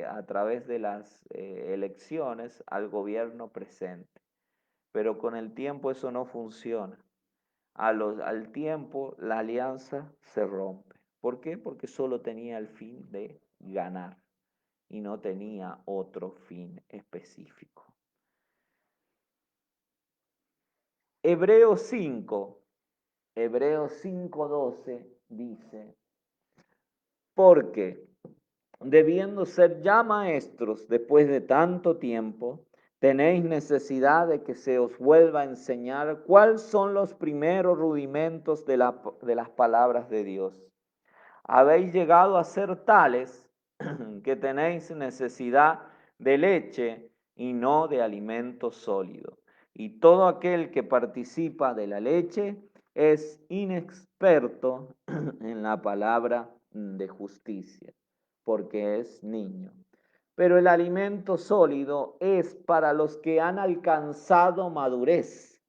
a través de las elecciones al gobierno presente. Pero con el tiempo eso no funciona. Al tiempo la alianza se rompe. ¿Por qué? Porque solo tenía el fin de ganar y no tenía otro fin específico. Hebreos 5, Hebreos 5:12 dice, porque debiendo ser ya maestros después de tanto tiempo, tenéis necesidad de que se os vuelva a enseñar cuáles son los primeros rudimentos de las palabras de Dios. Habéis llegado a ser tales que tenéis necesidad de leche y no de alimento sólido. Y todo aquel que participa de la leche es inexperto en la palabra de justicia, porque es niño. Pero el alimento sólido es para los que han alcanzado madurez,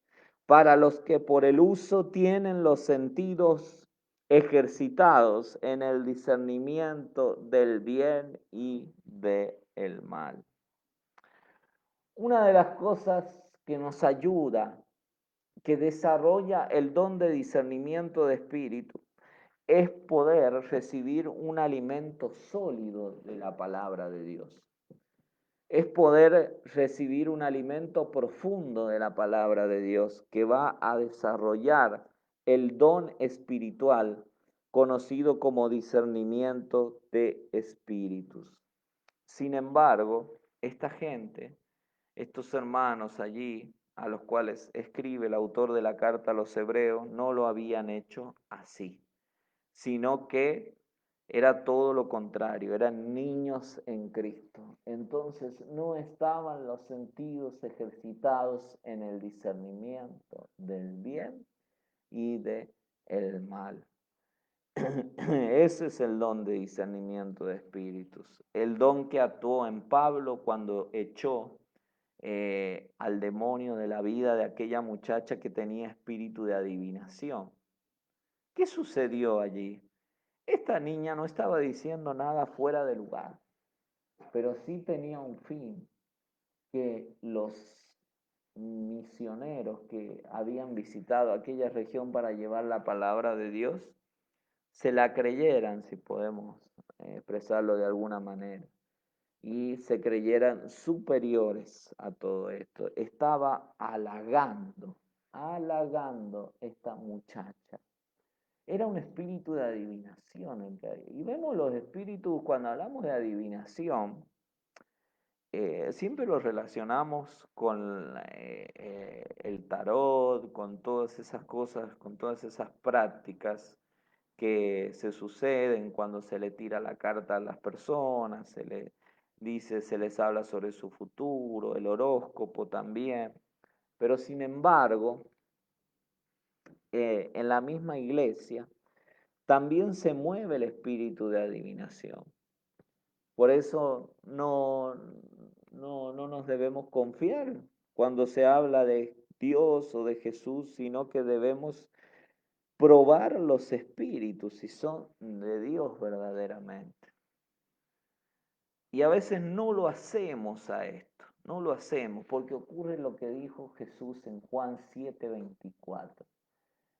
para los que por el uso tienen los sentidos ejercitados en el discernimiento del bien y del mal. Una de las cosas que nos ayuda, que desarrolla el don de discernimiento de espíritu, es poder recibir un alimento sólido de la palabra de Dios. Es poder recibir un alimento profundo de la palabra de Dios que va a desarrollar el don espiritual conocido como discernimiento de espíritus. Sin embargo, esta gente, estos hermanos allí, a los cuales escribe el autor de la carta a los hebreos, no lo habían hecho así, sino que era todo lo contrario, eran niños en Cristo. Entonces no estaban los sentidos ejercitados en el discernimiento del bien y del mal. Ese es el don de discernimiento de espíritus, el don que actuó en Pablo cuando echó al demonio de la vida de aquella muchacha que tenía espíritu de adivinación. ¿Qué sucedió allí? Esta niña no estaba diciendo nada fuera de lugar, pero sí tenía un fin, que los misioneros que habían visitado aquella región para llevar la palabra de Dios, se la creyeran, si podemos expresarlo de alguna manera, y se creyeran superiores a todo esto. Estaba halagando esta muchacha. Era un espíritu de adivinación el que hay. Y vemos los espíritus, cuando hablamos de adivinación, siempre los relacionamos con el tarot, con todas esas cosas, con todas esas prácticas que se suceden cuando se le tira la carta a las personas, se le dice, se les habla sobre su futuro, el horóscopo también. Pero sin embargo, en la misma iglesia, también se mueve el espíritu de adivinación. Por eso no nos debemos confiar cuando se habla de Dios o de Jesús, sino que debemos probar los espíritus si son de Dios verdaderamente. Y a veces no lo hacemos a esto, no lo hacemos, porque ocurre lo que dijo Jesús en Juan 7:24.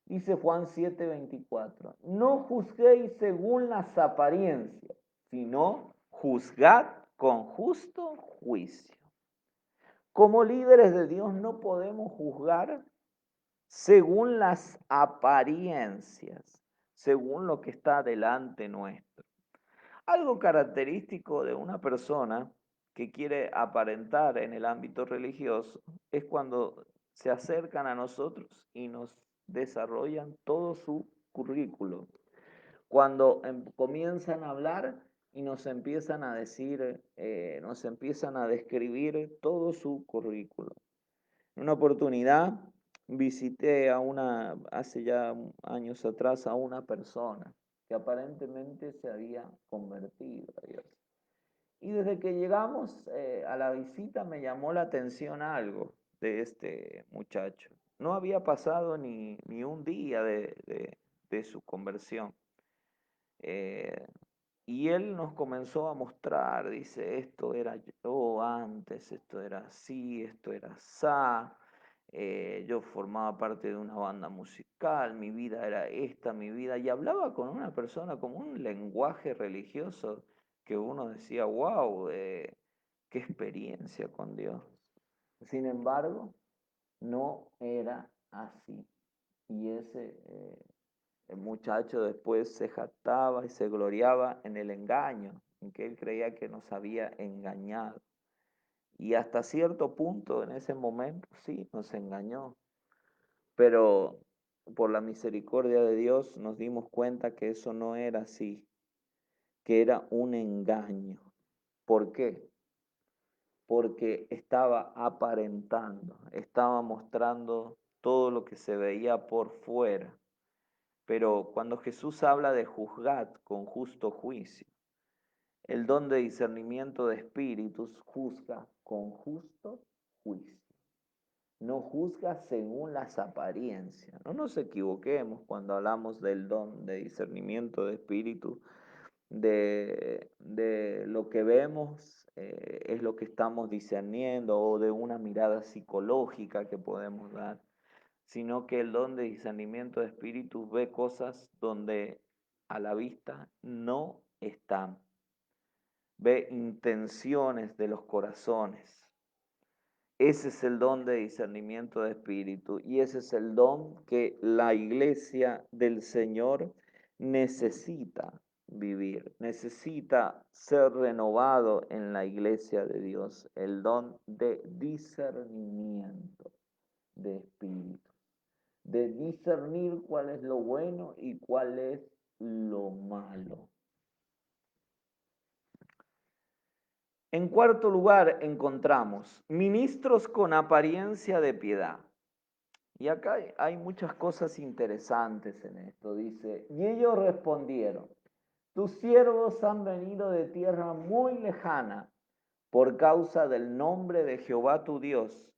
Dice Juan 7:24, no juzguéis según las apariencias, sino juzgad con justo juicio. Como líderes de Dios no podemos juzgar según las apariencias, según lo que está delante nuestro. Algo característico de una persona que quiere aparentar en el ámbito religioso es cuando se acercan a nosotros y nos desarrollan todo su currículo. Cuando comienzan a hablar y nos empiezan a decir, nos empiezan a describir todo su currículo. En una oportunidad visité hace ya años atrás, a una persona que aparentemente se había convertido a Dios. Y desde que llegamos a la visita me llamó la atención algo de este muchacho. No había pasado ni un día de su conversión. Eh, y él nos comenzó a mostrar, dice, esto era yo antes, esto era así, esto era asá, yo formaba parte de una banda musical, mi vida era esta, mi vida, y hablaba con una persona como un lenguaje religioso que uno decía, wow, qué experiencia con Dios. Sin embargo, no era así. Y el muchacho después se jactaba y se gloriaba en el engaño, en que él creía que nos había engañado. Y hasta cierto punto en ese momento sí, nos engañó. Pero por la misericordia de Dios nos dimos cuenta que eso no era así, que era un engaño. ¿Por qué? Porque estaba aparentando, estaba mostrando todo lo que se veía por fuera. Pero cuando Jesús habla de juzgad con justo juicio, el don de discernimiento de espíritus juzga con justo juicio. No juzga según las apariencias. No nos equivoquemos cuando hablamos del don de discernimiento de espíritu. De lo que vemos es lo que estamos discerniendo, o de una mirada psicológica que podemos dar, sino que el don de discernimiento de espíritus ve cosas donde a la vista no están, ve intenciones de los corazones. Ese es el don de discernimiento de espíritu, y ese es el don que la iglesia del Señor necesita vivir, necesita ser renovado en la iglesia de Dios, el don de discernimiento de espíritu, de discernir cuál es lo bueno y cuál es lo malo. En cuarto lugar encontramos ministros con apariencia de piedad. Y acá hay muchas cosas interesantes en esto. Dice, y ellos respondieron, tus siervos han venido de tierra muy lejana por causa del nombre de Jehová tu Dios,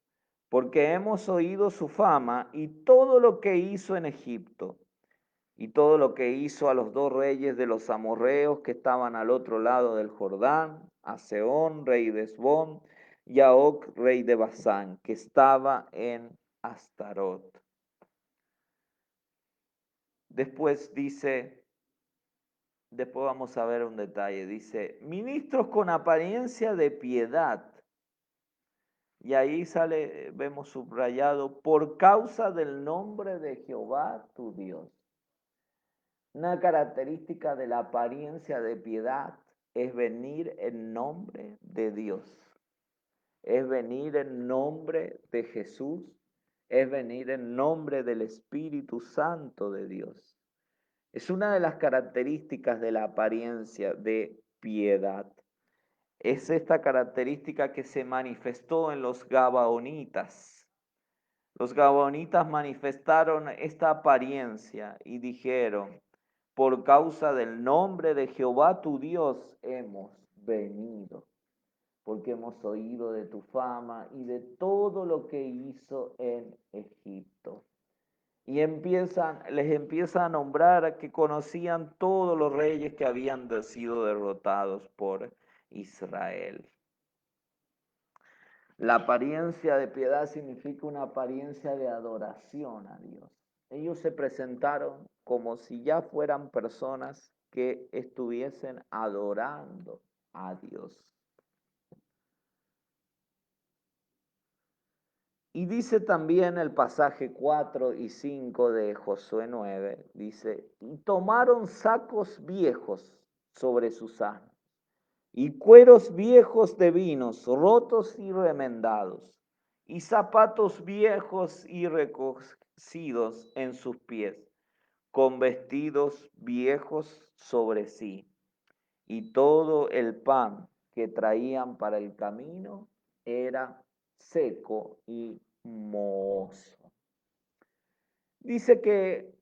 porque hemos oído su fama y todo lo que hizo en Egipto, y todo lo que hizo a los dos reyes de los amorreos que estaban al otro lado del Jordán, a Sehón, rey de Hesbón, y a Og, rey de Basán, que estaba en Astarot. Después dice, después vamos a ver un detalle, dice, ministros con apariencia de piedad. Y ahí sale, vemos subrayado, por causa del nombre de Jehová tu Dios. Una característica de la apariencia de piedad es venir en nombre de Dios, es venir en nombre de Jesús, es venir en nombre del Espíritu Santo de Dios. Es una de las características de la apariencia de piedad. Es esta característica que se manifestó en los Gabaonitas. Los Gabaonitas manifestaron esta apariencia y dijeron, por causa del nombre de Jehová tu Dios hemos venido, porque hemos oído de tu fama y de todo lo que hizo en Egipto. Y les empieza a nombrar que conocían todos los reyes que habían sido derrotados por Israel. La apariencia de piedad significa una apariencia de adoración a Dios. Ellos se presentaron como si ya fueran personas que estuviesen adorando a Dios. Y dice también el pasaje 4 y 5 de Josué 9, dice, y tomaron sacos viejos sobre sus asnos, y cueros viejos de vinos, rotos y remendados, y zapatos viejos y recocidos en sus pies, con vestidos viejos sobre sí. Y todo el pan que traían para el camino era seco y mohoso. Dice que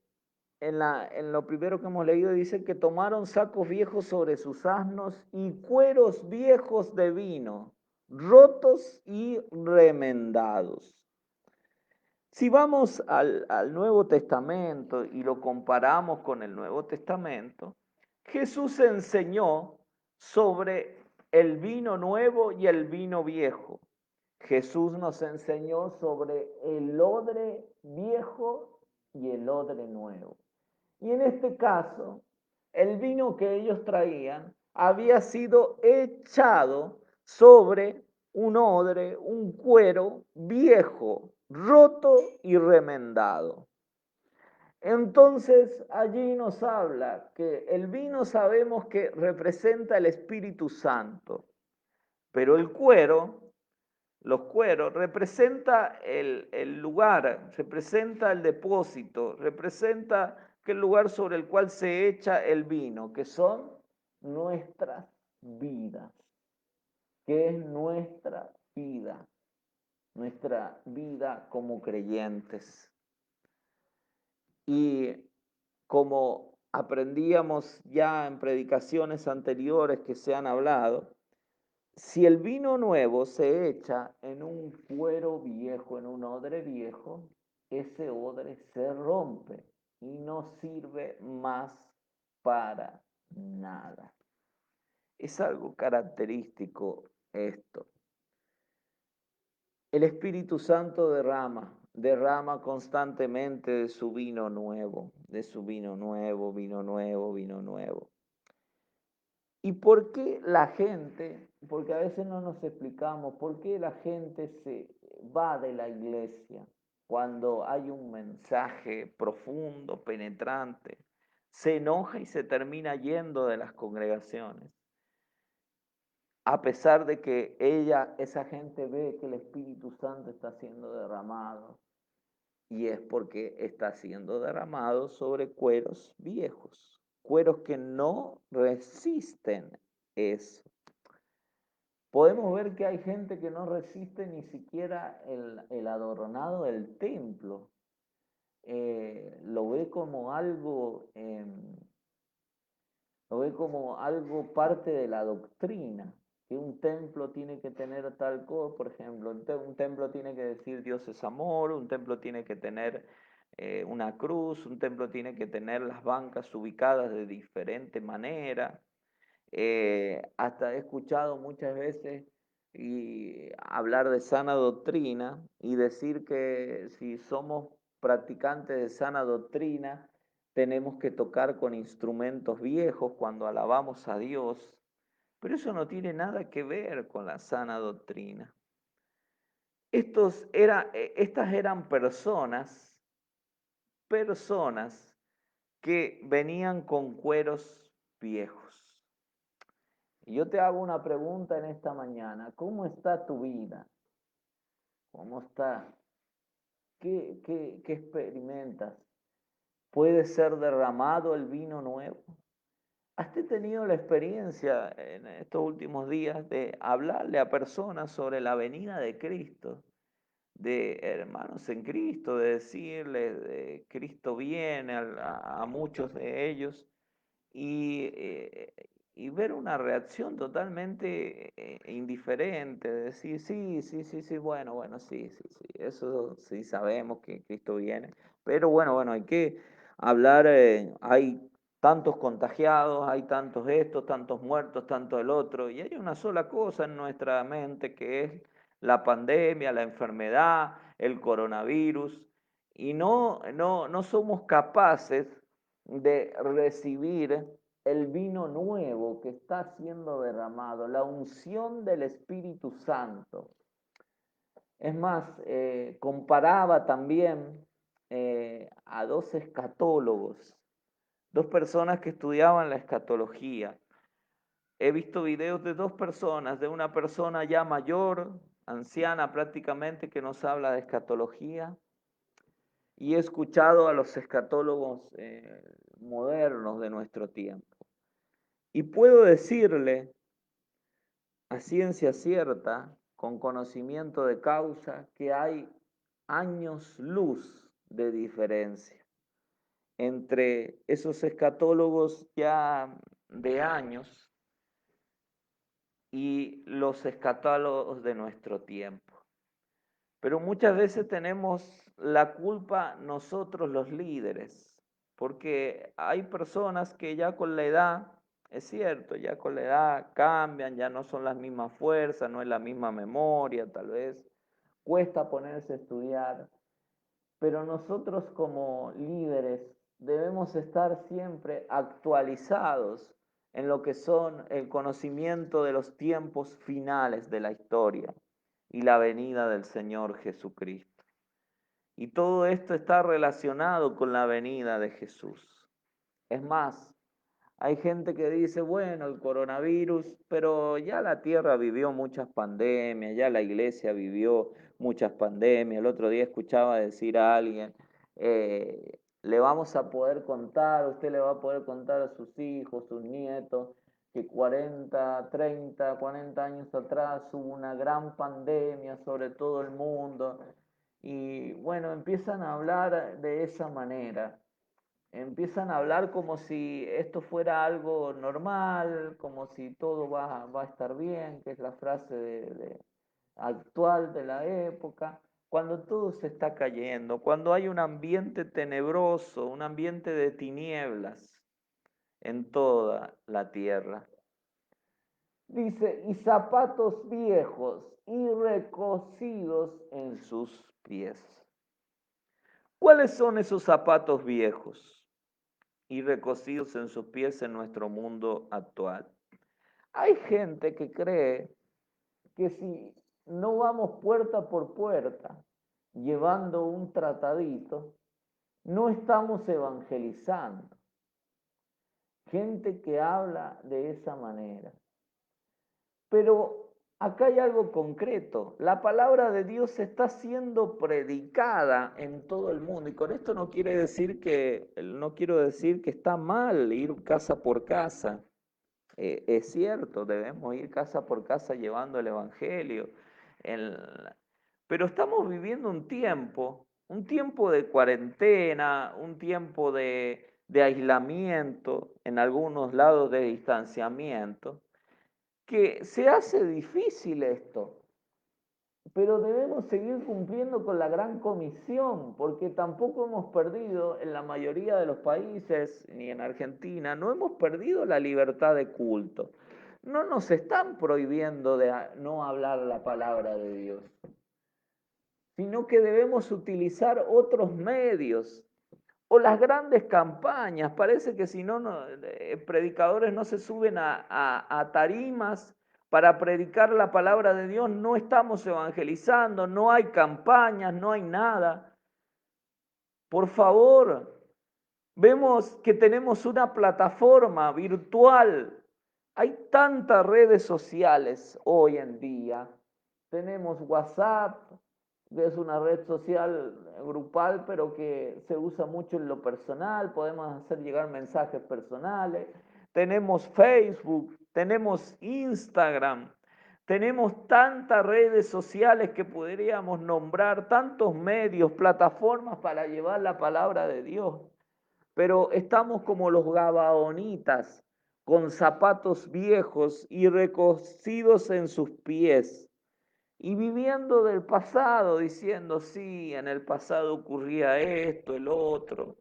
en lo primero que hemos leído, dice que tomaron sacos viejos sobre sus asnos y cueros viejos de vino, rotos y remendados. Si vamos al Nuevo Testamento y lo comparamos con el Nuevo Testamento, Jesús enseñó sobre el vino nuevo y el vino viejo. Jesús nos enseñó sobre el odre viejo y el odre nuevo. Y en este caso, el vino que ellos traían había sido echado sobre un odre, un cuero viejo, roto y remendado. Entonces allí nos habla que el vino sabemos que representa el Espíritu Santo, pero el cuero, los cueros, representa el lugar, representa el depósito, representa el lugar sobre el cual se echa el vino, que son nuestras vidas, que es nuestra vida como creyentes. Y como aprendíamos ya en predicaciones anteriores que se han hablado, si el vino nuevo se echa en un cuero viejo, en un odre viejo, ese odre se rompe y no sirve más para nada. Es algo característico esto. El Espíritu Santo derrama constantemente de su vino nuevo, de su vino nuevo, vino nuevo, vino nuevo. ¿Y por qué la gente, porque a veces no nos explicamos, por qué la gente se va de la iglesia cuando hay un mensaje profundo, penetrante? Se enoja y se termina yendo de las congregaciones, a pesar de que esa gente ve que el Espíritu Santo está siendo derramado, y es porque está siendo derramado sobre cueros viejos, cueros que no resisten eso. Podemos ver que hay gente que no resiste ni siquiera el adornado del templo. Lo ve como algo parte de la doctrina, que un templo tiene que tener tal cosa, por ejemplo, un templo tiene que decir Dios es amor, un templo tiene que tener una cruz, un templo tiene que tener las bancas ubicadas de diferente manera. Hasta he escuchado muchas veces hablar de sana doctrina y decir que si somos practicantes de sana doctrina, tenemos que tocar con instrumentos viejos cuando alabamos a Dios, pero eso no tiene nada que ver con la sana doctrina. Estas eran personas que venían con cueros viejos. Y yo te hago una pregunta en esta mañana. ¿Cómo está tu vida? ¿Cómo está? ¿Qué experimentas? ¿Puede ser derramado el vino nuevo? ¿Has tenido la experiencia en estos últimos días de hablarle a personas sobre la venida de Cristo? De hermanos en Cristo, de decirles de Cristo viene a muchos de ellos y, y ver una reacción totalmente indiferente, de decir, sí, sí, sí, sí, bueno, sí, sí, sí, eso sí sabemos que Cristo viene, pero bueno, hay que hablar, hay tantos contagiados, hay tantos estos, tantos muertos, tanto el otro, y hay una sola cosa en nuestra mente que es la pandemia, la enfermedad, el coronavirus, y no somos capaces de recibir el vino nuevo que está siendo derramado, la unción del Espíritu Santo. Es más, comparaba también a dos escatólogos, dos personas que estudiaban la escatología. He visto videos de dos personas, de una persona ya mayor, anciana prácticamente que nos habla de escatología y he escuchado a los escatólogos modernos de nuestro tiempo. Y puedo decirle a ciencia cierta, con conocimiento de causa, que hay años luz de diferencia entre esos escatólogos ya de años y los escatólogos de nuestro tiempo. Pero muchas veces tenemos la culpa nosotros los líderes, porque hay personas que ya con la edad, es cierto, ya con la edad cambian, ya no son las mismas fuerzas, no es la misma memoria, tal vez cuesta ponerse a estudiar, pero nosotros como líderes debemos estar siempre actualizados en lo que son el conocimiento de los tiempos finales de la historia y la venida del Señor Jesucristo. Y todo esto está relacionado con la venida de Jesús. Es más, hay gente que dice, bueno, el coronavirus, pero ya la tierra vivió muchas pandemias, ya la iglesia vivió muchas pandemias. El otro día escuchaba decir a alguien, le vamos a poder contar, usted le va a poder contar a sus hijos, sus nietos, que 40 años atrás hubo una gran pandemia sobre todo el mundo. Y bueno, empiezan a hablar de esa manera. Empiezan a hablar como si esto fuera algo normal, como si todo va a estar bien, que es la frase actual de la época, cuando todo se está cayendo, cuando hay un ambiente tenebroso, un ambiente de tinieblas en toda la tierra. Dice, y zapatos viejos y recocidos en sus pies. ¿Cuáles son esos zapatos viejos y recocidos en sus pies en nuestro mundo actual? Hay gente que cree que si no vamos puerta por puerta llevando un tratadito, no estamos evangelizando. Gente que habla de esa manera. Pero acá hay algo concreto. La palabra de Dios está siendo predicada en todo el mundo. Y con esto no quiero decir que está mal ir casa por casa. Es cierto, debemos ir casa por casa llevando el Evangelio. Pero estamos viviendo un tiempo de cuarentena, un tiempo de aislamiento, en algunos lados de distanciamiento, que se hace difícil esto, pero debemos seguir cumpliendo con la gran comisión, porque tampoco hemos perdido en la mayoría de los países, ni en Argentina, no hemos perdido la libertad de culto. No nos están prohibiendo de no hablar la palabra de Dios, sino que debemos utilizar otros medios. O las grandes campañas, parece que si no, predicadores no se suben a tarimas para predicar la palabra de Dios, no estamos evangelizando, no hay campañas, no hay nada. Por favor, vemos que tenemos una plataforma virtual. Hay tantas redes sociales hoy en día. Tenemos WhatsApp, que es una red social grupal, pero que se usa mucho en lo personal. Podemos hacer llegar mensajes personales. Tenemos Facebook, tenemos Instagram. Tenemos tantas redes sociales que podríamos nombrar, tantos medios, plataformas para llevar la palabra de Dios. Pero estamos como los gabaonitas, con zapatos viejos y recocidos en sus pies, y viviendo del pasado, diciendo, sí, en el pasado ocurría esto, el otro,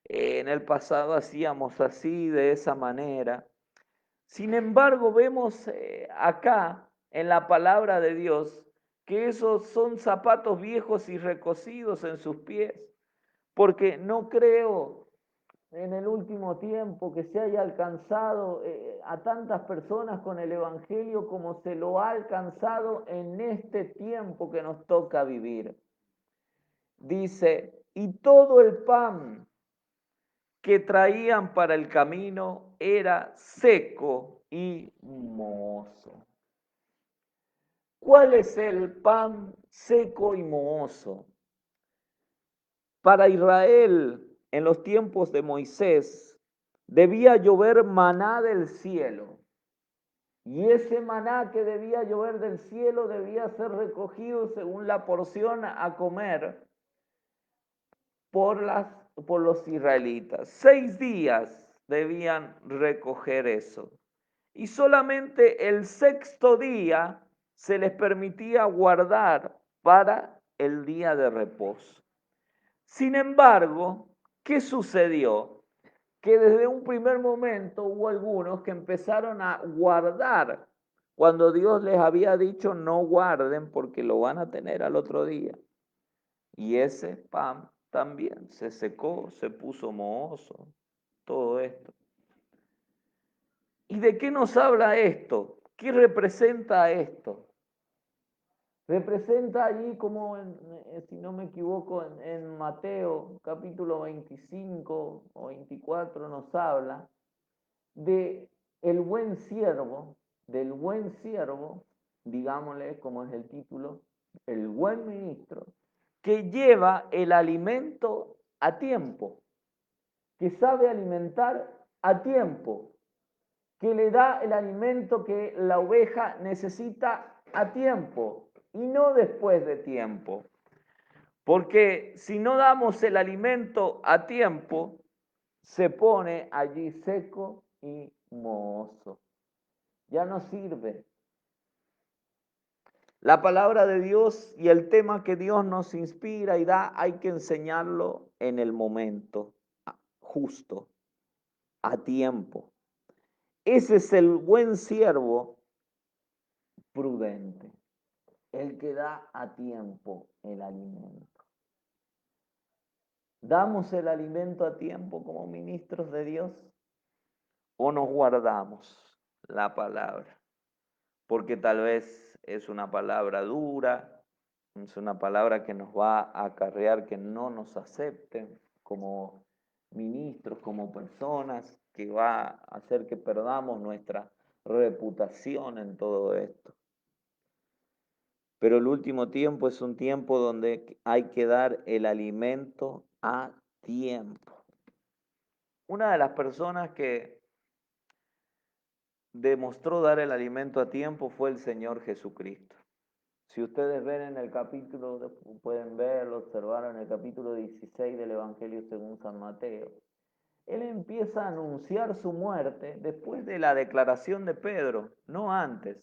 en el pasado hacíamos así, de esa manera. Sin embargo, vemos acá en la palabra de Dios que esos son zapatos viejos y recocidos en sus pies, porque no creo en el último tiempo que se haya alcanzado a tantas personas con el Evangelio como se lo ha alcanzado en este tiempo que nos toca vivir. Dice, y todo el pan que traían para el camino era seco y mohoso. ¿Cuál es el pan seco y mohoso? Para Israel, en los tiempos de Moisés, debía llover maná del cielo. Y ese maná que debía llover del cielo debía ser recogido según la porción a comer por los israelitas. 6 días debían recoger eso. Y solamente el sexto día se les permitía guardar para el día de reposo. Sin embargo, ¿qué sucedió? Que desde un primer momento hubo algunos que empezaron a guardar cuando Dios les había dicho no guarden porque lo van a tener al otro día. Y ese pan también se secó, se puso mohoso, todo esto. ¿Y de qué nos habla esto? ¿Qué representa esto? Representa allí como, si no me equivoco, en Mateo capítulo 25 o 24 nos habla de el buen siervo, del buen siervo, digámosle como es el título, el buen ministro, que lleva el alimento a tiempo, que sabe alimentar a tiempo, que le da el alimento que la oveja necesita a tiempo y no después de tiempo. Porque si no damos el alimento a tiempo, se pone allí seco y mohoso. Ya no sirve. La palabra de Dios y el tema que Dios nos inspira y da, hay que enseñarlo en el momento justo, a tiempo. Ese es el buen siervo prudente, el que da a tiempo el alimento. ¿Damos el alimento a tiempo como ministros de Dios o nos guardamos la palabra? Porque tal vez es una palabra dura, es una palabra que nos va a acarrear que no nos acepten como ministros, como personas, que va a hacer que perdamos nuestra reputación en todo esto. Pero el último tiempo es un tiempo donde hay que dar el alimento a tiempo. Una de las personas que demostró dar el alimento a tiempo fue el Señor Jesucristo. Si ustedes ven en el capítulo, pueden verlo, observar en el capítulo 16 del Evangelio según San Mateo, él empieza a anunciar su muerte después de la declaración de Pedro, no antes.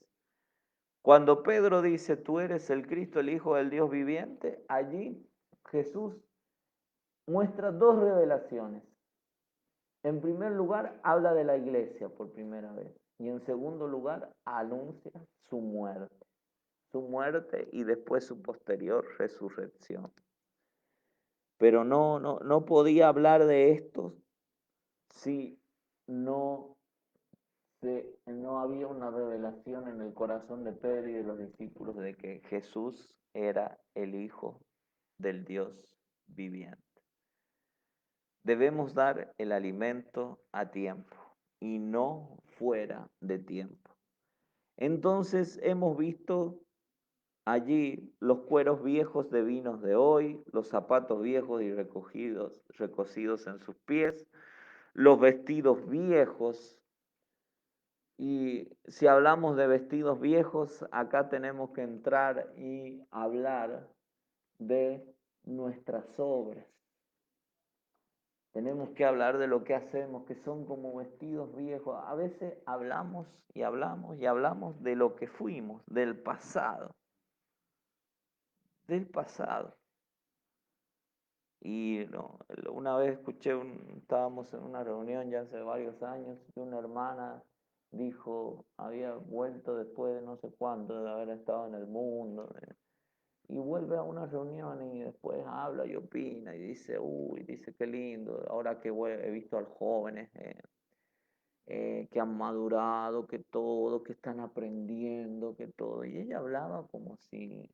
Cuando Pedro dice, tú eres el Cristo, el Hijo del Dios viviente, allí Jesús muestra dos revelaciones. En primer lugar, habla de la iglesia por primera vez. Y en segundo lugar, anuncia su muerte y después su posterior resurrección. Pero no podía hablar de esto si no había una revelación en el corazón de Pedro y de los discípulos de que Jesús era el Hijo del Dios viviente. Debemos dar el alimento a tiempo y no fuera de tiempo. Entonces hemos visto allí los cueros viejos de vinos de hoy, los zapatos viejos y recocidos en sus pies, los vestidos viejos. Y si hablamos de vestidos viejos, acá tenemos que entrar y hablar de nuestras obras. Tenemos que hablar de lo que hacemos, que son como vestidos viejos. A veces hablamos y hablamos y hablamos de lo que fuimos, del pasado. Del pasado. Y una vez estábamos en una reunión ya hace varios años, y una hermana dijo, había vuelto después de no sé cuánto de haber estado en el mundo, y vuelve a una reunión y después habla y opina y dice, dice qué lindo, ahora que he visto a los jóvenes que han madurado, que todo, que están aprendiendo, que todo. Y ella hablaba como si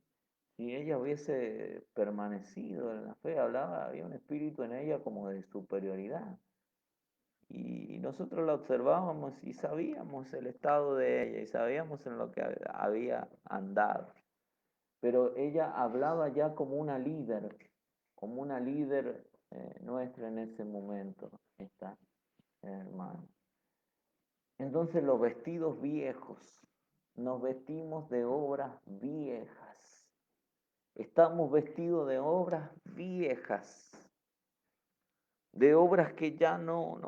ella hubiese permanecido en la fe, había un espíritu en ella como de superioridad. Y nosotros la observábamos y sabíamos el estado de ella y sabíamos en lo que había andado. Pero ella hablaba ya como una líder nuestra en ese momento, esta hermana. Entonces los vestidos viejos, nos vestimos de obras viejas. Estamos vestidos de obras viejas, de obras que ya no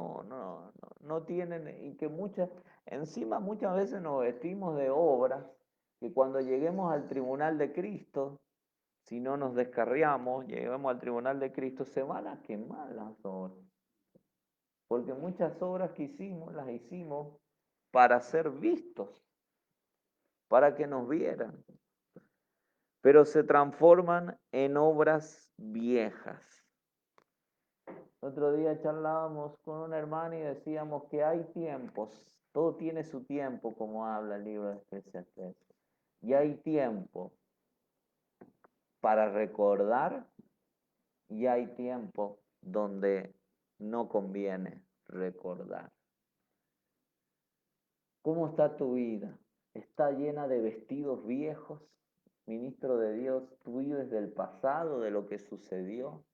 tienen y que encima muchas veces nos vestimos de obras que cuando lleguemos al tribunal de Cristo, si no nos descarriamos, lleguemos al tribunal de Cristo, se van a quemar las obras. Porque muchas obras que hicimos, las hicimos para ser vistos, para que nos vieran, pero se transforman en obras viejas. Otro día charlábamos con una hermana y decíamos que hay tiempos, todo tiene su tiempo, como habla el libro de Eclesiastés. Y hay tiempo para recordar y hay tiempo donde no conviene recordar. ¿Cómo está tu vida? ¿Está llena de vestidos viejos? Ministro de Dios, tú vives del pasado, de lo que sucedió.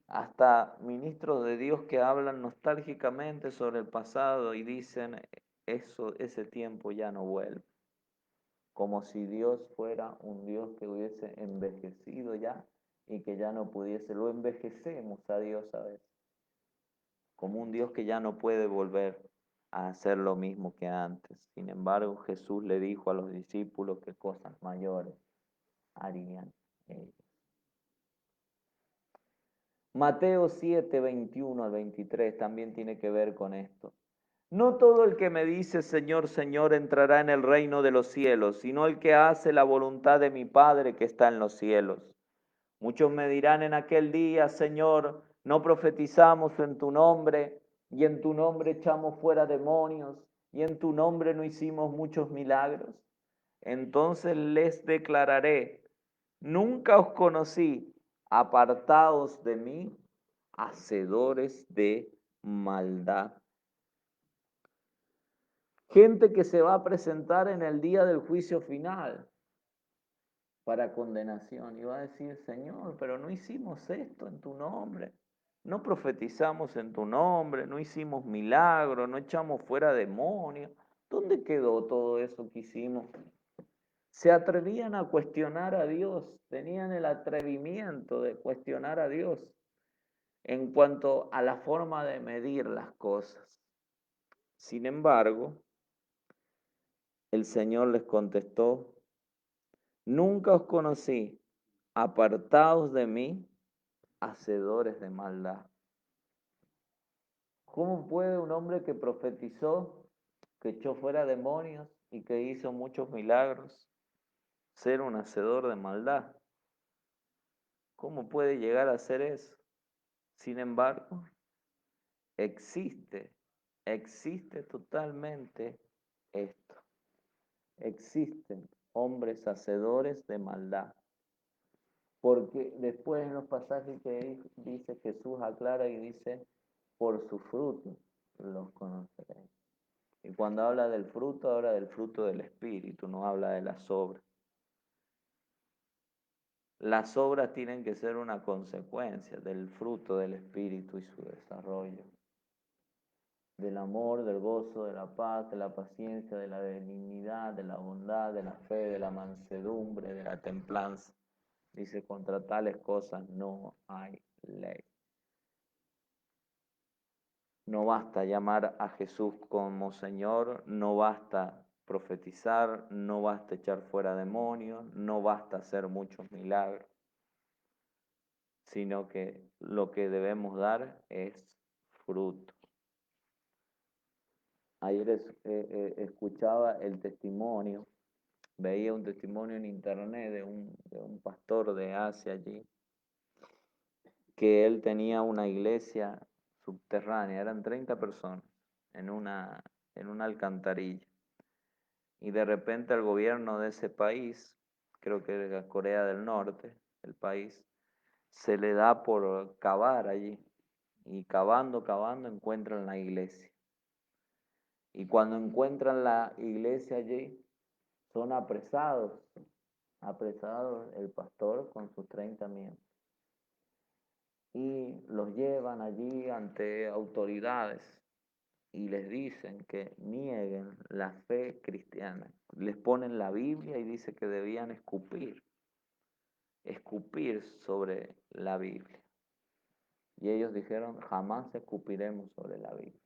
Hasta ministros de Dios que hablan nostálgicamente sobre el pasado y dicen, ese tiempo ya no vuelve. Como si Dios fuera un Dios que hubiese envejecido ya y que ya no pudiese. Lo envejecemos a Dios a veces, como un Dios que ya no puede volver a hacer lo mismo que antes. Sin embargo, Jesús le dijo a los discípulos que cosas mayores harían ellos. Mateo 7, 21 al 23 también tiene que ver con esto. No todo el que me dice Señor, Señor entrará en el reino de los cielos, sino el que hace la voluntad de mi Padre que está en los cielos. Muchos me dirán en aquel día, Señor, no profetizamos en tu nombre, y en tu nombre echamos fuera demonios, y en tu nombre no hicimos muchos milagros. Entonces les declararé, nunca os conocí, apartaos de mí, hacedores de maldad. Gente que se va a presentar en el día del juicio final para condenación y va a decir, Señor, pero no hicimos esto en tu nombre, no profetizamos en tu nombre, no hicimos milagros, no echamos fuera demonios. ¿Dónde quedó todo eso que hicimos? Se atrevían a cuestionar a Dios, tenían el atrevimiento de cuestionar a Dios en cuanto a la forma de medir las cosas. Sin embargo, el Señor les contestó, nunca os conocí, apartaos de mí, hacedores de maldad. ¿Cómo puede un hombre que profetizó, que echó fuera demonios y que hizo muchos milagros, ser un hacedor de maldad? ¿Cómo puede llegar a ser eso? Sin embargo, existe, existe totalmente esto. Existen hombres hacedores de maldad. Porque después en los pasajes que dice Jesús aclara y dice, por su fruto los conoceréis. Y cuando habla del fruto, habla del fruto del Espíritu, no habla de las obras. Las obras tienen que ser una consecuencia del fruto del Espíritu y su desarrollo. Del amor, del gozo, de la paz, de la paciencia, de la benignidad, de la bondad, de la fe, de la mansedumbre, de la templanza. Dice, contra tales cosas no hay ley. No basta llamar a Jesús como Señor, no basta profetizar, no basta echar fuera demonios, no basta hacer muchos milagros, sino que lo que debemos dar es fruto. Ayer escuchaba el testimonio, veía un testimonio en internet de un pastor de Asia allí, que él tenía una iglesia subterránea, eran 30 personas en una alcantarilla. Y de repente el gobierno de ese país, creo que era Corea del Norte, el país, se le da por cavar allí. y cavando, cavando, encuentran la iglesia. Y cuando encuentran la iglesia allí, son apresados el pastor con sus 30 miembros. Y los llevan allí ante autoridades y les dicen que nieguen la fe cristiana. Les ponen la Biblia y dice que debían escupir sobre la Biblia. Y ellos dijeron, jamás escupiremos sobre la Biblia.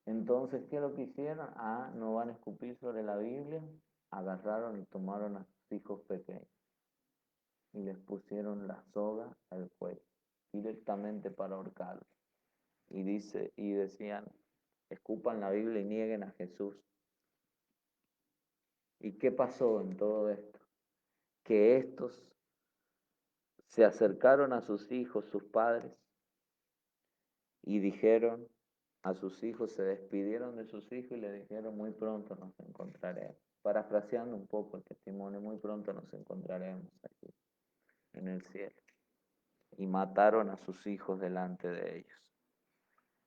Entonces, ¿qué es lo que hicieron? No van a escupir sobre la Biblia. Agarraron y tomaron a sus hijos pequeños y les pusieron la soga al cuello, directamente para ahorcarlos. Y decían, escupan la Biblia y nieguen a Jesús. ¿Y qué pasó en todo esto? Que estos se acercaron a sus hijos, sus padres, y dijeron a sus hijos, se despidieron de sus hijos y le dijeron, muy pronto nos encontraremos. Parafraseando un poco el testimonio, muy pronto nos encontraremos aquí en el cielo. Y mataron a sus hijos delante de ellos.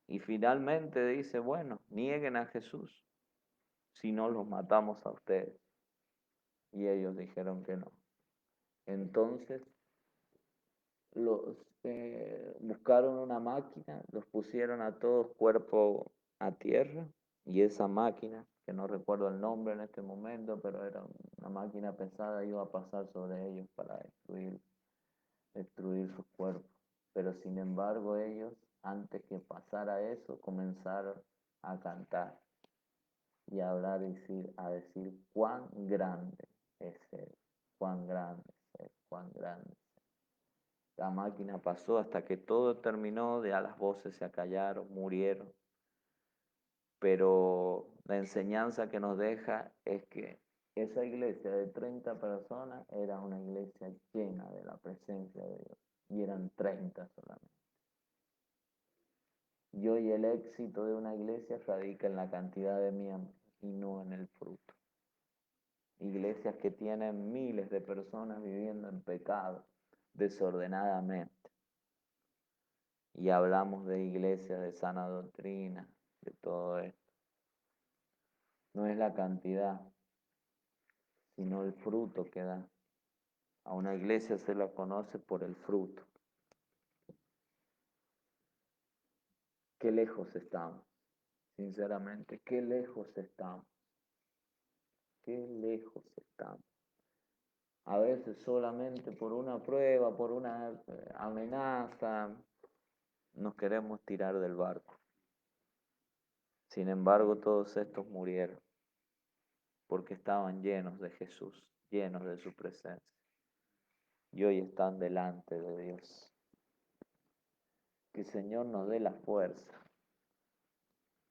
Y finalmente dice, bueno, nieguen a Jesús, si no los matamos a ustedes. Y ellos dijeron que no. Entonces buscaron una máquina, los pusieron a todos cuerpo a tierra, y esa máquina, que no recuerdo el nombre en este momento, pero era una máquina pesada, iba a pasar sobre ellos para destruir sus cuerpos. Pero sin embargo ellos, antes que pasara eso, comenzaron a cantar y a hablar y a decir cuán grande es Él, cuán grande es Él, cuán grande es Él. La máquina pasó hasta que todo terminó, ya las voces se acallaron, murieron. Pero la enseñanza que nos deja es que esa iglesia de 30 personas era una iglesia llena de la presencia de Dios. Y eran 30 solamente. Y hoy el éxito de una iglesia radica en la cantidad de miembros y no en el fruto. Iglesias que tienen miles de personas viviendo en pecado desordenadamente. Y hablamos de iglesias de sana doctrina, de todo esto. No es la cantidad, sino el fruto que da. A una iglesia se la conoce por el fruto. Qué lejos estamos, sinceramente, qué lejos estamos. Qué lejos estamos. A veces solamente por una prueba, por una amenaza, nos queremos tirar del barco. Sin embargo, todos estos murieron porque estaban llenos de Jesús, llenos de su presencia. Y hoy están delante de Dios. Que el Señor nos dé la fuerza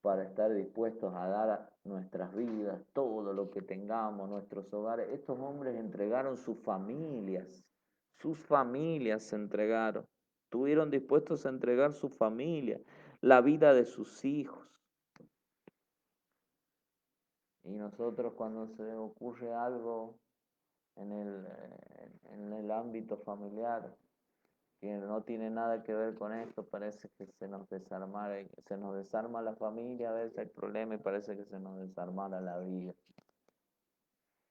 para estar dispuestos a dar nuestras vidas, todo lo que tengamos, nuestros hogares. Estos hombres entregaron sus familias se entregaron. Estuvieron dispuestos a entregar su familia, la vida de sus hijos. Y nosotros cuando se ocurre algo en el ámbito familiar, que no tiene nada que ver con esto, parece que se nos desarma la familia, a veces hay problemas y parece que se nos desarmara la vida.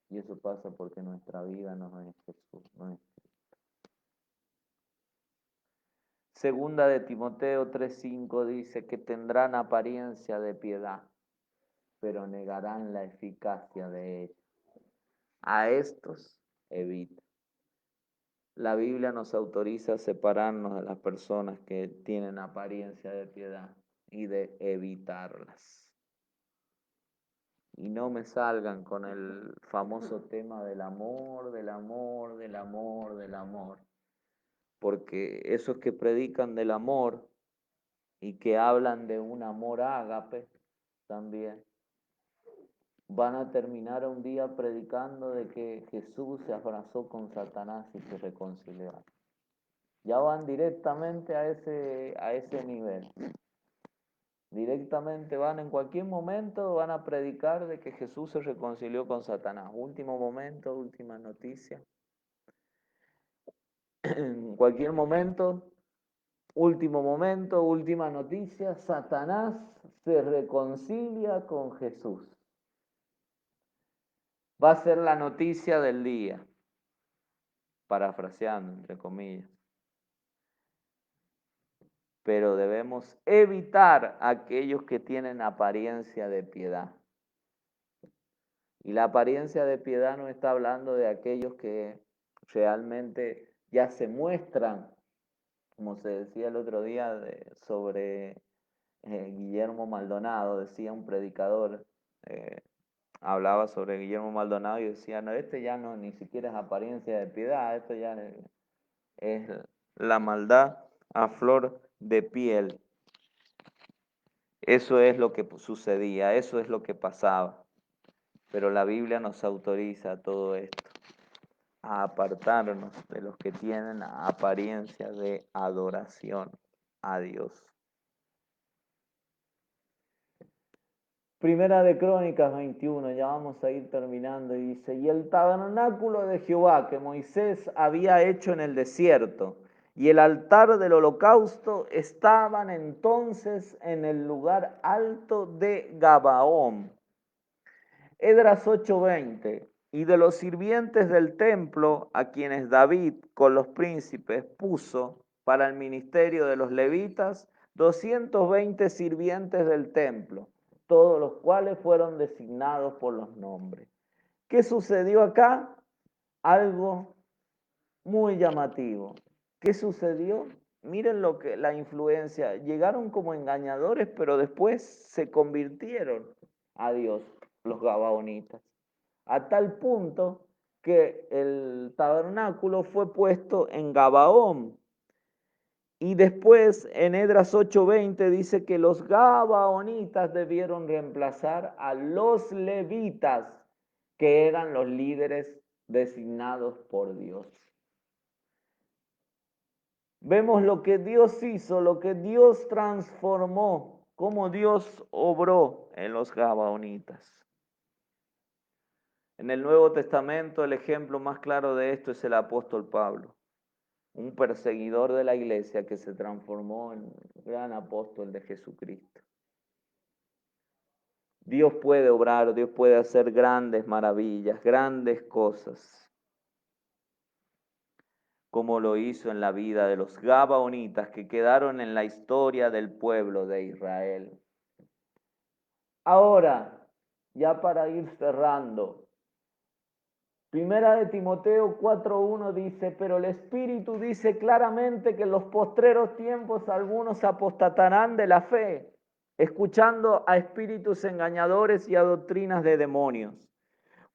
Y eso pasa porque nuestra vida no es Jesús, no es Cristo. Segunda de Timoteo 3:5 dice que tendrán apariencia de piedad, pero negarán la eficacia de ella. A estos evita. La Biblia nos autoriza a separarnos de las personas que tienen apariencia de piedad y de evitarlas. Y no me salgan con el famoso tema del amor, del amor, del amor, del amor. Porque esos que predican del amor y que hablan de un amor ágape también van a terminar un día predicando de que Jesús se abrazó con Satanás y se reconcilió. Ya van directamente a ese nivel. Directamente van en cualquier momento, van a predicar de que Jesús se reconcilió con Satanás. Último momento, última noticia. En cualquier momento Último momento, última noticia, Satanás se reconcilia con Jesús. Va a ser la noticia del día, parafraseando, entre comillas. Pero debemos evitar aquellos que tienen apariencia de piedad. Y la apariencia de piedad no está hablando de aquellos que realmente ya se muestran, como se decía el otro día sobre Guillermo Maldonado, decía un predicador, hablaba sobre Guillermo Maldonado y decía, no, este ya no ni siquiera es apariencia de piedad, esto ya es la maldad a flor de piel. Eso es lo que sucedía, eso es lo que pasaba. Pero la Biblia nos autoriza todo esto, a apartarnos de los que tienen apariencia de adoración a Dios. Primera de Crónicas 21, ya vamos a ir terminando, y dice, y el tabernáculo de Jehová que Moisés había hecho en el desierto, y el altar del holocausto estaban entonces en el lugar alto de Gabaón. Esdras 8:20, y de los sirvientes del templo, a quienes David con los príncipes puso para el ministerio de los levitas, 220 sirvientes del templo, todos los cuales fueron designados por los nombres. ¿Qué sucedió acá? Algo muy llamativo. ¿Qué sucedió? Miren lo que la influencia, llegaron como engañadores, pero después se convirtieron a Dios, los gabaonitas, a tal punto que el tabernáculo fue puesto en Gabaón. Y después en Esdras 8:20 dice que los gabaonitas debieron reemplazar a los levitas, que eran los líderes designados por Dios. Vemos lo que Dios hizo, lo que Dios transformó, cómo Dios obró en los gabaonitas. En el Nuevo Testamento el ejemplo más claro de esto es el apóstol Pablo, un perseguidor de la iglesia que se transformó en gran apóstol de Jesucristo. Dios puede obrar, Dios puede hacer grandes maravillas, grandes cosas, como lo hizo en la vida de los gabaonitas que quedaron en la historia del pueblo de Israel. Ahora, ya para ir cerrando, Primera de Timoteo 4:1 dice, pero el Espíritu dice claramente que en los postreros tiempos algunos apostatarán de la fe, escuchando a espíritus engañadores y a doctrinas de demonios,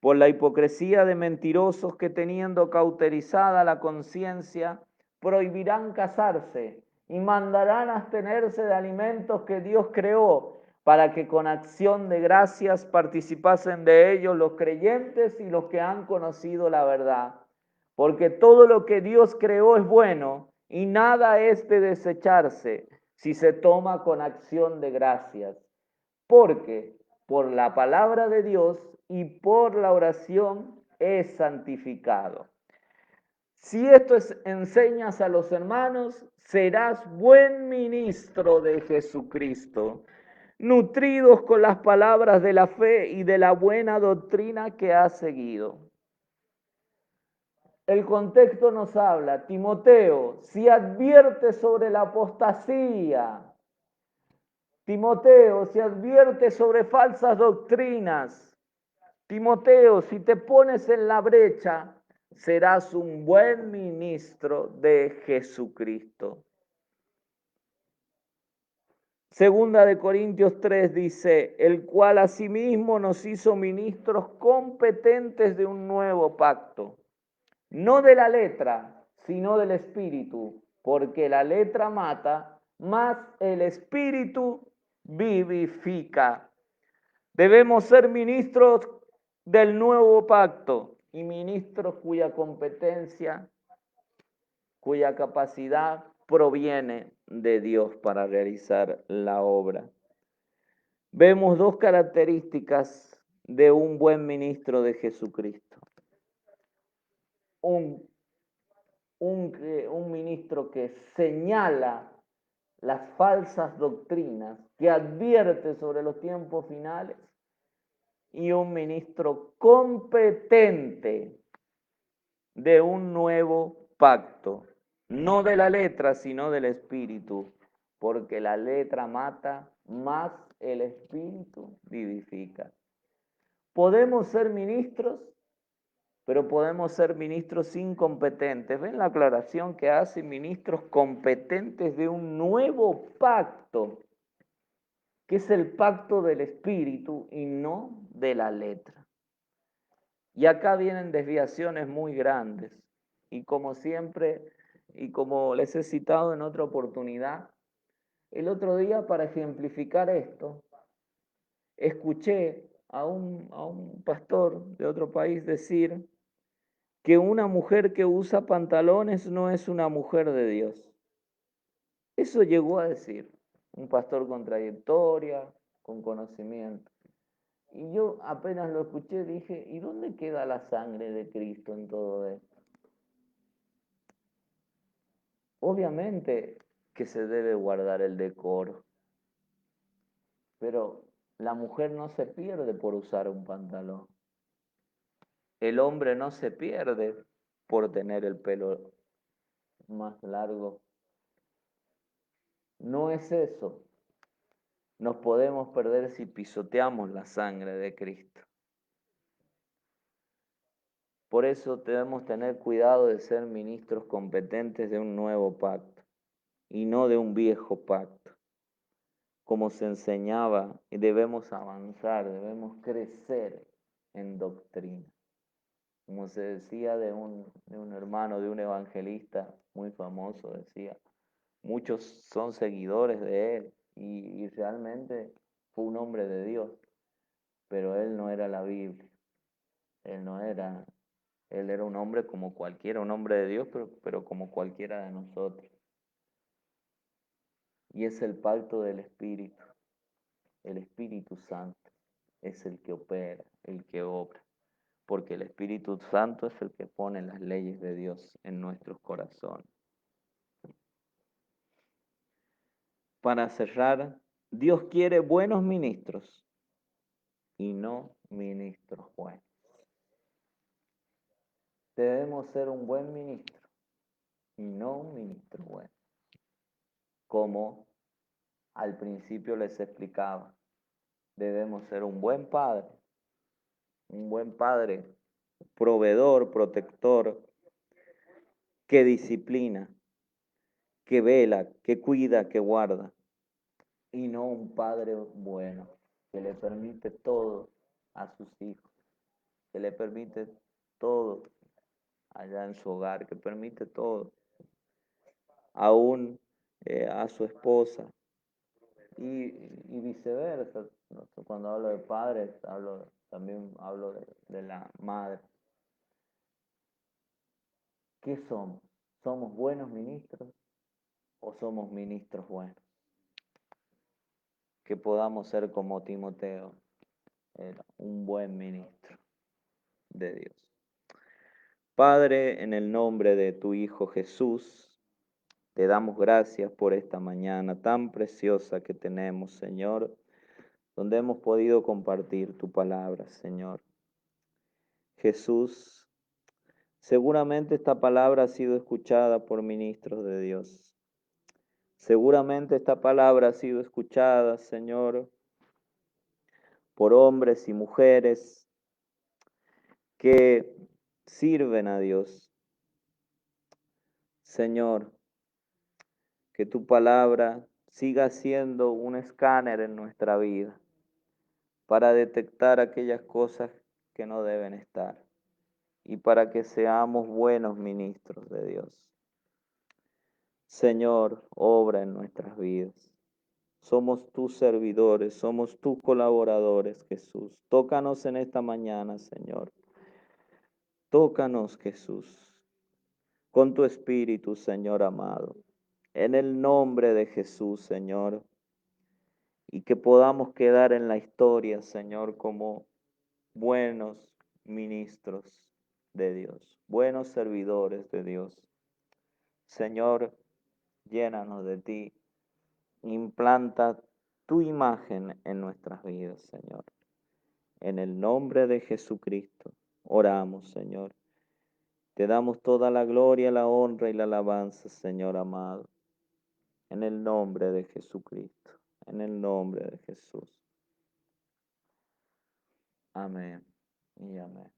por la hipocresía de mentirosos que teniendo cauterizada la conciencia, prohibirán casarse y mandarán abstenerse de alimentos que Dios creó, para que con acción de gracias participasen de ellos los creyentes y los que han conocido la verdad. Porque todo lo que Dios creó es bueno y nada es de desecharse si se toma con acción de gracias. Porque por la palabra de Dios y por la oración es santificado. Si esto enseñas a los hermanos, serás buen ministro de Jesucristo, nutridos con las palabras de la fe y de la buena doctrina que has seguido. El contexto nos habla, Timoteo, si adviertes sobre la apostasía, Timoteo, si adviertes sobre falsas doctrinas, Timoteo, si te pones en la brecha, serás un buen ministro de Jesucristo. Segunda de Corintios 3 dice, el cual asimismo nos hizo ministros competentes de un nuevo pacto, no de la letra, sino del espíritu, porque la letra mata, mas el espíritu vivifica. Debemos ser ministros del nuevo pacto y ministros cuya competencia, cuya capacidad proviene de Dios para realizar la obra. Vemos dos características de un buen ministro de Jesucristo. Un ministro que señala las falsas doctrinas, que advierte sobre los tiempos finales, y un ministro competente de un nuevo pacto, no de la letra, sino del espíritu, porque la letra mata, más el espíritu vivifica. Podemos ser ministros, pero podemos ser ministros incompetentes. ¿Ven la aclaración que hace? Ministros competentes de un nuevo pacto, que es el pacto del espíritu y no de la letra. Y acá vienen desviaciones muy grandes. Y como siempre, y como les he citado en otra oportunidad, el otro día para ejemplificar esto, escuché a un pastor de otro país decir que una mujer que usa pantalones no es una mujer de Dios. Eso llegó a decir un pastor con trayectoria, con conocimiento. Y yo apenas lo escuché dije, ¿y dónde queda la sangre de Cristo en todo esto? Obviamente que se debe guardar el decoro, pero la mujer no se pierde por usar un pantalón. El hombre no se pierde por tener el pelo más largo. No es eso. Nos podemos perder si pisoteamos la sangre de Cristo. Por eso debemos tener cuidado de ser ministros competentes de un nuevo pacto y no de un viejo pacto. Como se enseñaba, y debemos avanzar, debemos crecer en doctrina. Como se decía de un hermano, de un evangelista muy famoso, decía, muchos son seguidores de él y realmente fue un hombre de Dios, pero él no era la Biblia, él no era, él era un hombre como cualquiera, un hombre de Dios, pero como cualquiera de nosotros. Y es el pacto del Espíritu, el Espíritu Santo es el que opera, el que obra, porque el Espíritu Santo es el que pone las leyes de Dios en nuestros corazones. Para cerrar, Dios quiere buenos ministros y no ministros buenos. Debemos ser un buen ministro y no un ministro bueno. Como al principio les explicaba, debemos ser un buen padre, proveedor, protector, que disciplina, que vela, que cuida, que guarda, y no un padre bueno, que le permite todo a sus hijos, que le permite todo allá en su hogar, que permite todo, aún a su esposa, y viceversa. Cuando hablo de padres, también hablo de la madre. ¿Qué somos? ¿Somos buenos ministros o somos ministros buenos? Que podamos ser como Timoteo, era un buen ministro de Dios. Padre, en el nombre de tu Hijo Jesús, te damos gracias por esta mañana tan preciosa que tenemos, Señor, donde hemos podido compartir tu palabra, Señor. Jesús, seguramente esta palabra ha sido escuchada por ministros de Dios. Seguramente esta palabra ha sido escuchada, Señor, por hombres y mujeres que sirven a Dios. Señor, que tu palabra siga siendo un escáner en nuestra vida para detectar aquellas cosas que no deben estar y para que seamos buenos ministros de Dios. Señor, obra en nuestras vidas. Somos tus servidores, somos tus colaboradores, Jesús. Tócanos en esta mañana, Señor. Tócanos, Jesús, con tu espíritu, Señor amado. En el nombre de Jesús, Señor. Y que podamos quedar en la historia, Señor, como buenos ministros de Dios, buenos servidores de Dios. Señor, llénanos de ti, implanta tu imagen en nuestras vidas, Señor. En el nombre de Jesucristo, oramos, Señor. Te damos toda la gloria, la honra y la alabanza, Señor amado. En el nombre de Jesucristo, en el nombre de Jesús. Amén y amén.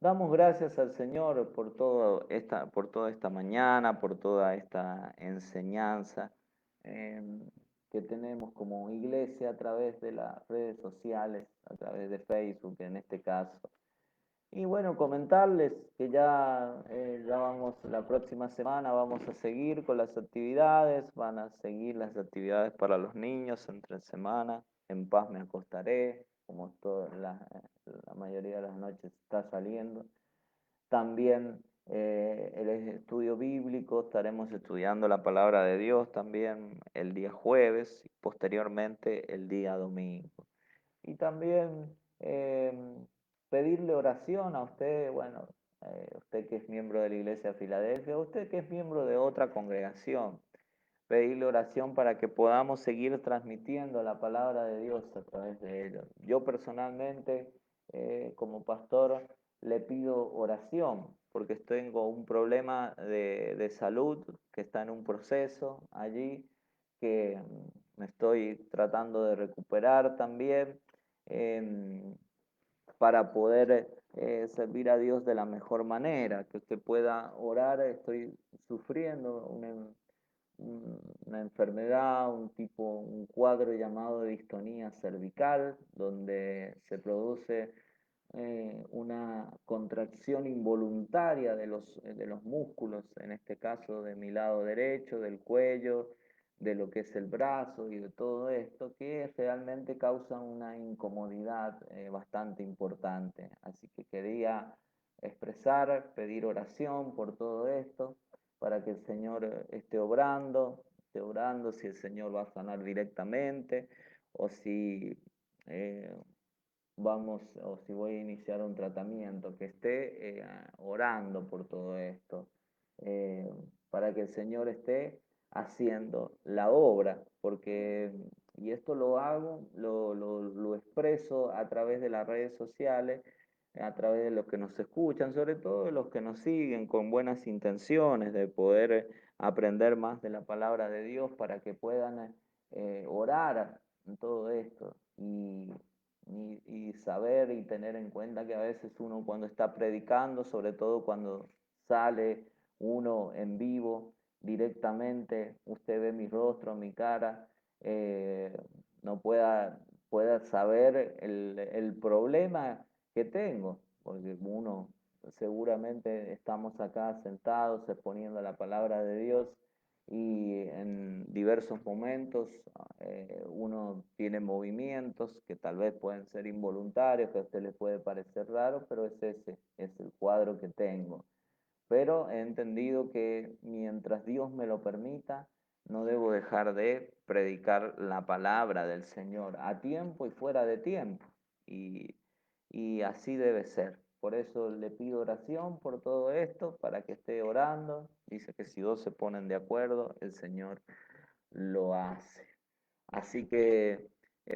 Damos gracias al Señor por toda esta mañana, por toda esta enseñanza que tenemos como iglesia a través de las redes sociales, a través de Facebook en este caso. Y bueno, comentarles que ya vamos, la próxima semana vamos a seguir con las actividades, van a seguir las actividades para los niños entre semana, en paz me acostaré, como la mayoría de las noches está saliendo. También el estudio bíblico, estaremos estudiando la palabra de Dios también el día jueves y posteriormente el día domingo. Y también pedirle oración a usted, bueno, usted que es miembro de la Iglesia de Filadelfia, usted que es miembro de otra congregación, pedirle oración para que podamos seguir transmitiendo la palabra de Dios a través de ellos. Yo personalmente, como pastor, le pido oración porque tengo un problema de salud que está en un proceso allí, que me estoy tratando de recuperar también para poder servir a Dios de la mejor manera, que usted pueda orar. Estoy sufriendo una enfermedad, un cuadro llamado distonía cervical, donde se produce una contracción involuntaria de los músculos, en este caso de mi lado derecho, del cuello, de lo que es el brazo y de todo esto, que realmente causa una incomodidad bastante importante. Así que quería expresar, pedir oración por todo esto, para que el Señor esté obrando si el Señor va a sanar directamente o si o si voy a iniciar un tratamiento, que esté orando por todo esto, eh, para que el Señor esté haciendo la obra, porque, y esto lo hago, lo expreso a través de las redes sociales, a través de los que nos escuchan, sobre todo de los que nos siguen con buenas intenciones de poder aprender más de la palabra de Dios para que puedan orar en todo esto y saber y tener en cuenta que a veces uno cuando está predicando, sobre todo cuando sale uno en vivo directamente, usted ve mi rostro, mi cara, no pueda saber el problema que tengo, porque uno seguramente estamos acá sentados exponiendo la palabra de Dios y en diversos momentos uno tiene movimientos que tal vez pueden ser involuntarios, que a usted le puede parecer raro, pero es ese, es el cuadro que tengo. Pero he entendido que mientras Dios me lo permita, no debo dejar de predicar la palabra del Señor a tiempo y fuera de tiempo. Y, y así debe ser. Por eso le pido oración por todo esto, para que esté orando. Dice que si dos se ponen de acuerdo, el Señor lo hace. Así que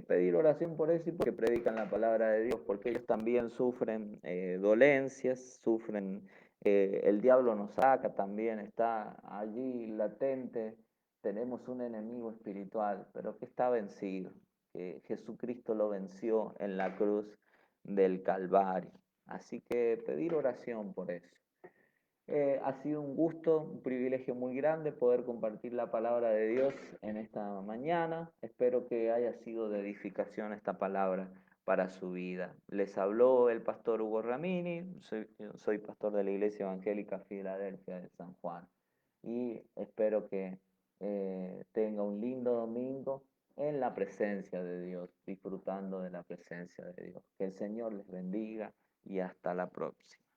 pedir oración por eso y porque predican la palabra de Dios, porque ellos también sufren dolencias, sufren, el diablo nos saca también, está allí latente, tenemos un enemigo espiritual, pero que está vencido, que Jesucristo lo venció en la cruz del Calvario. Así que pedir oración por eso. Ha sido un gusto, un privilegio muy grande poder compartir la palabra de Dios en esta mañana. Espero que haya sido de edificación esta palabra para su vida. Les habló el pastor Hugo Ramini, soy pastor de la Iglesia Evangélica Filadelfia de San Juan y espero que tenga un lindo domingo en la presencia de Dios, disfrutando de la presencia de Dios. Que el Señor les bendiga y hasta la próxima.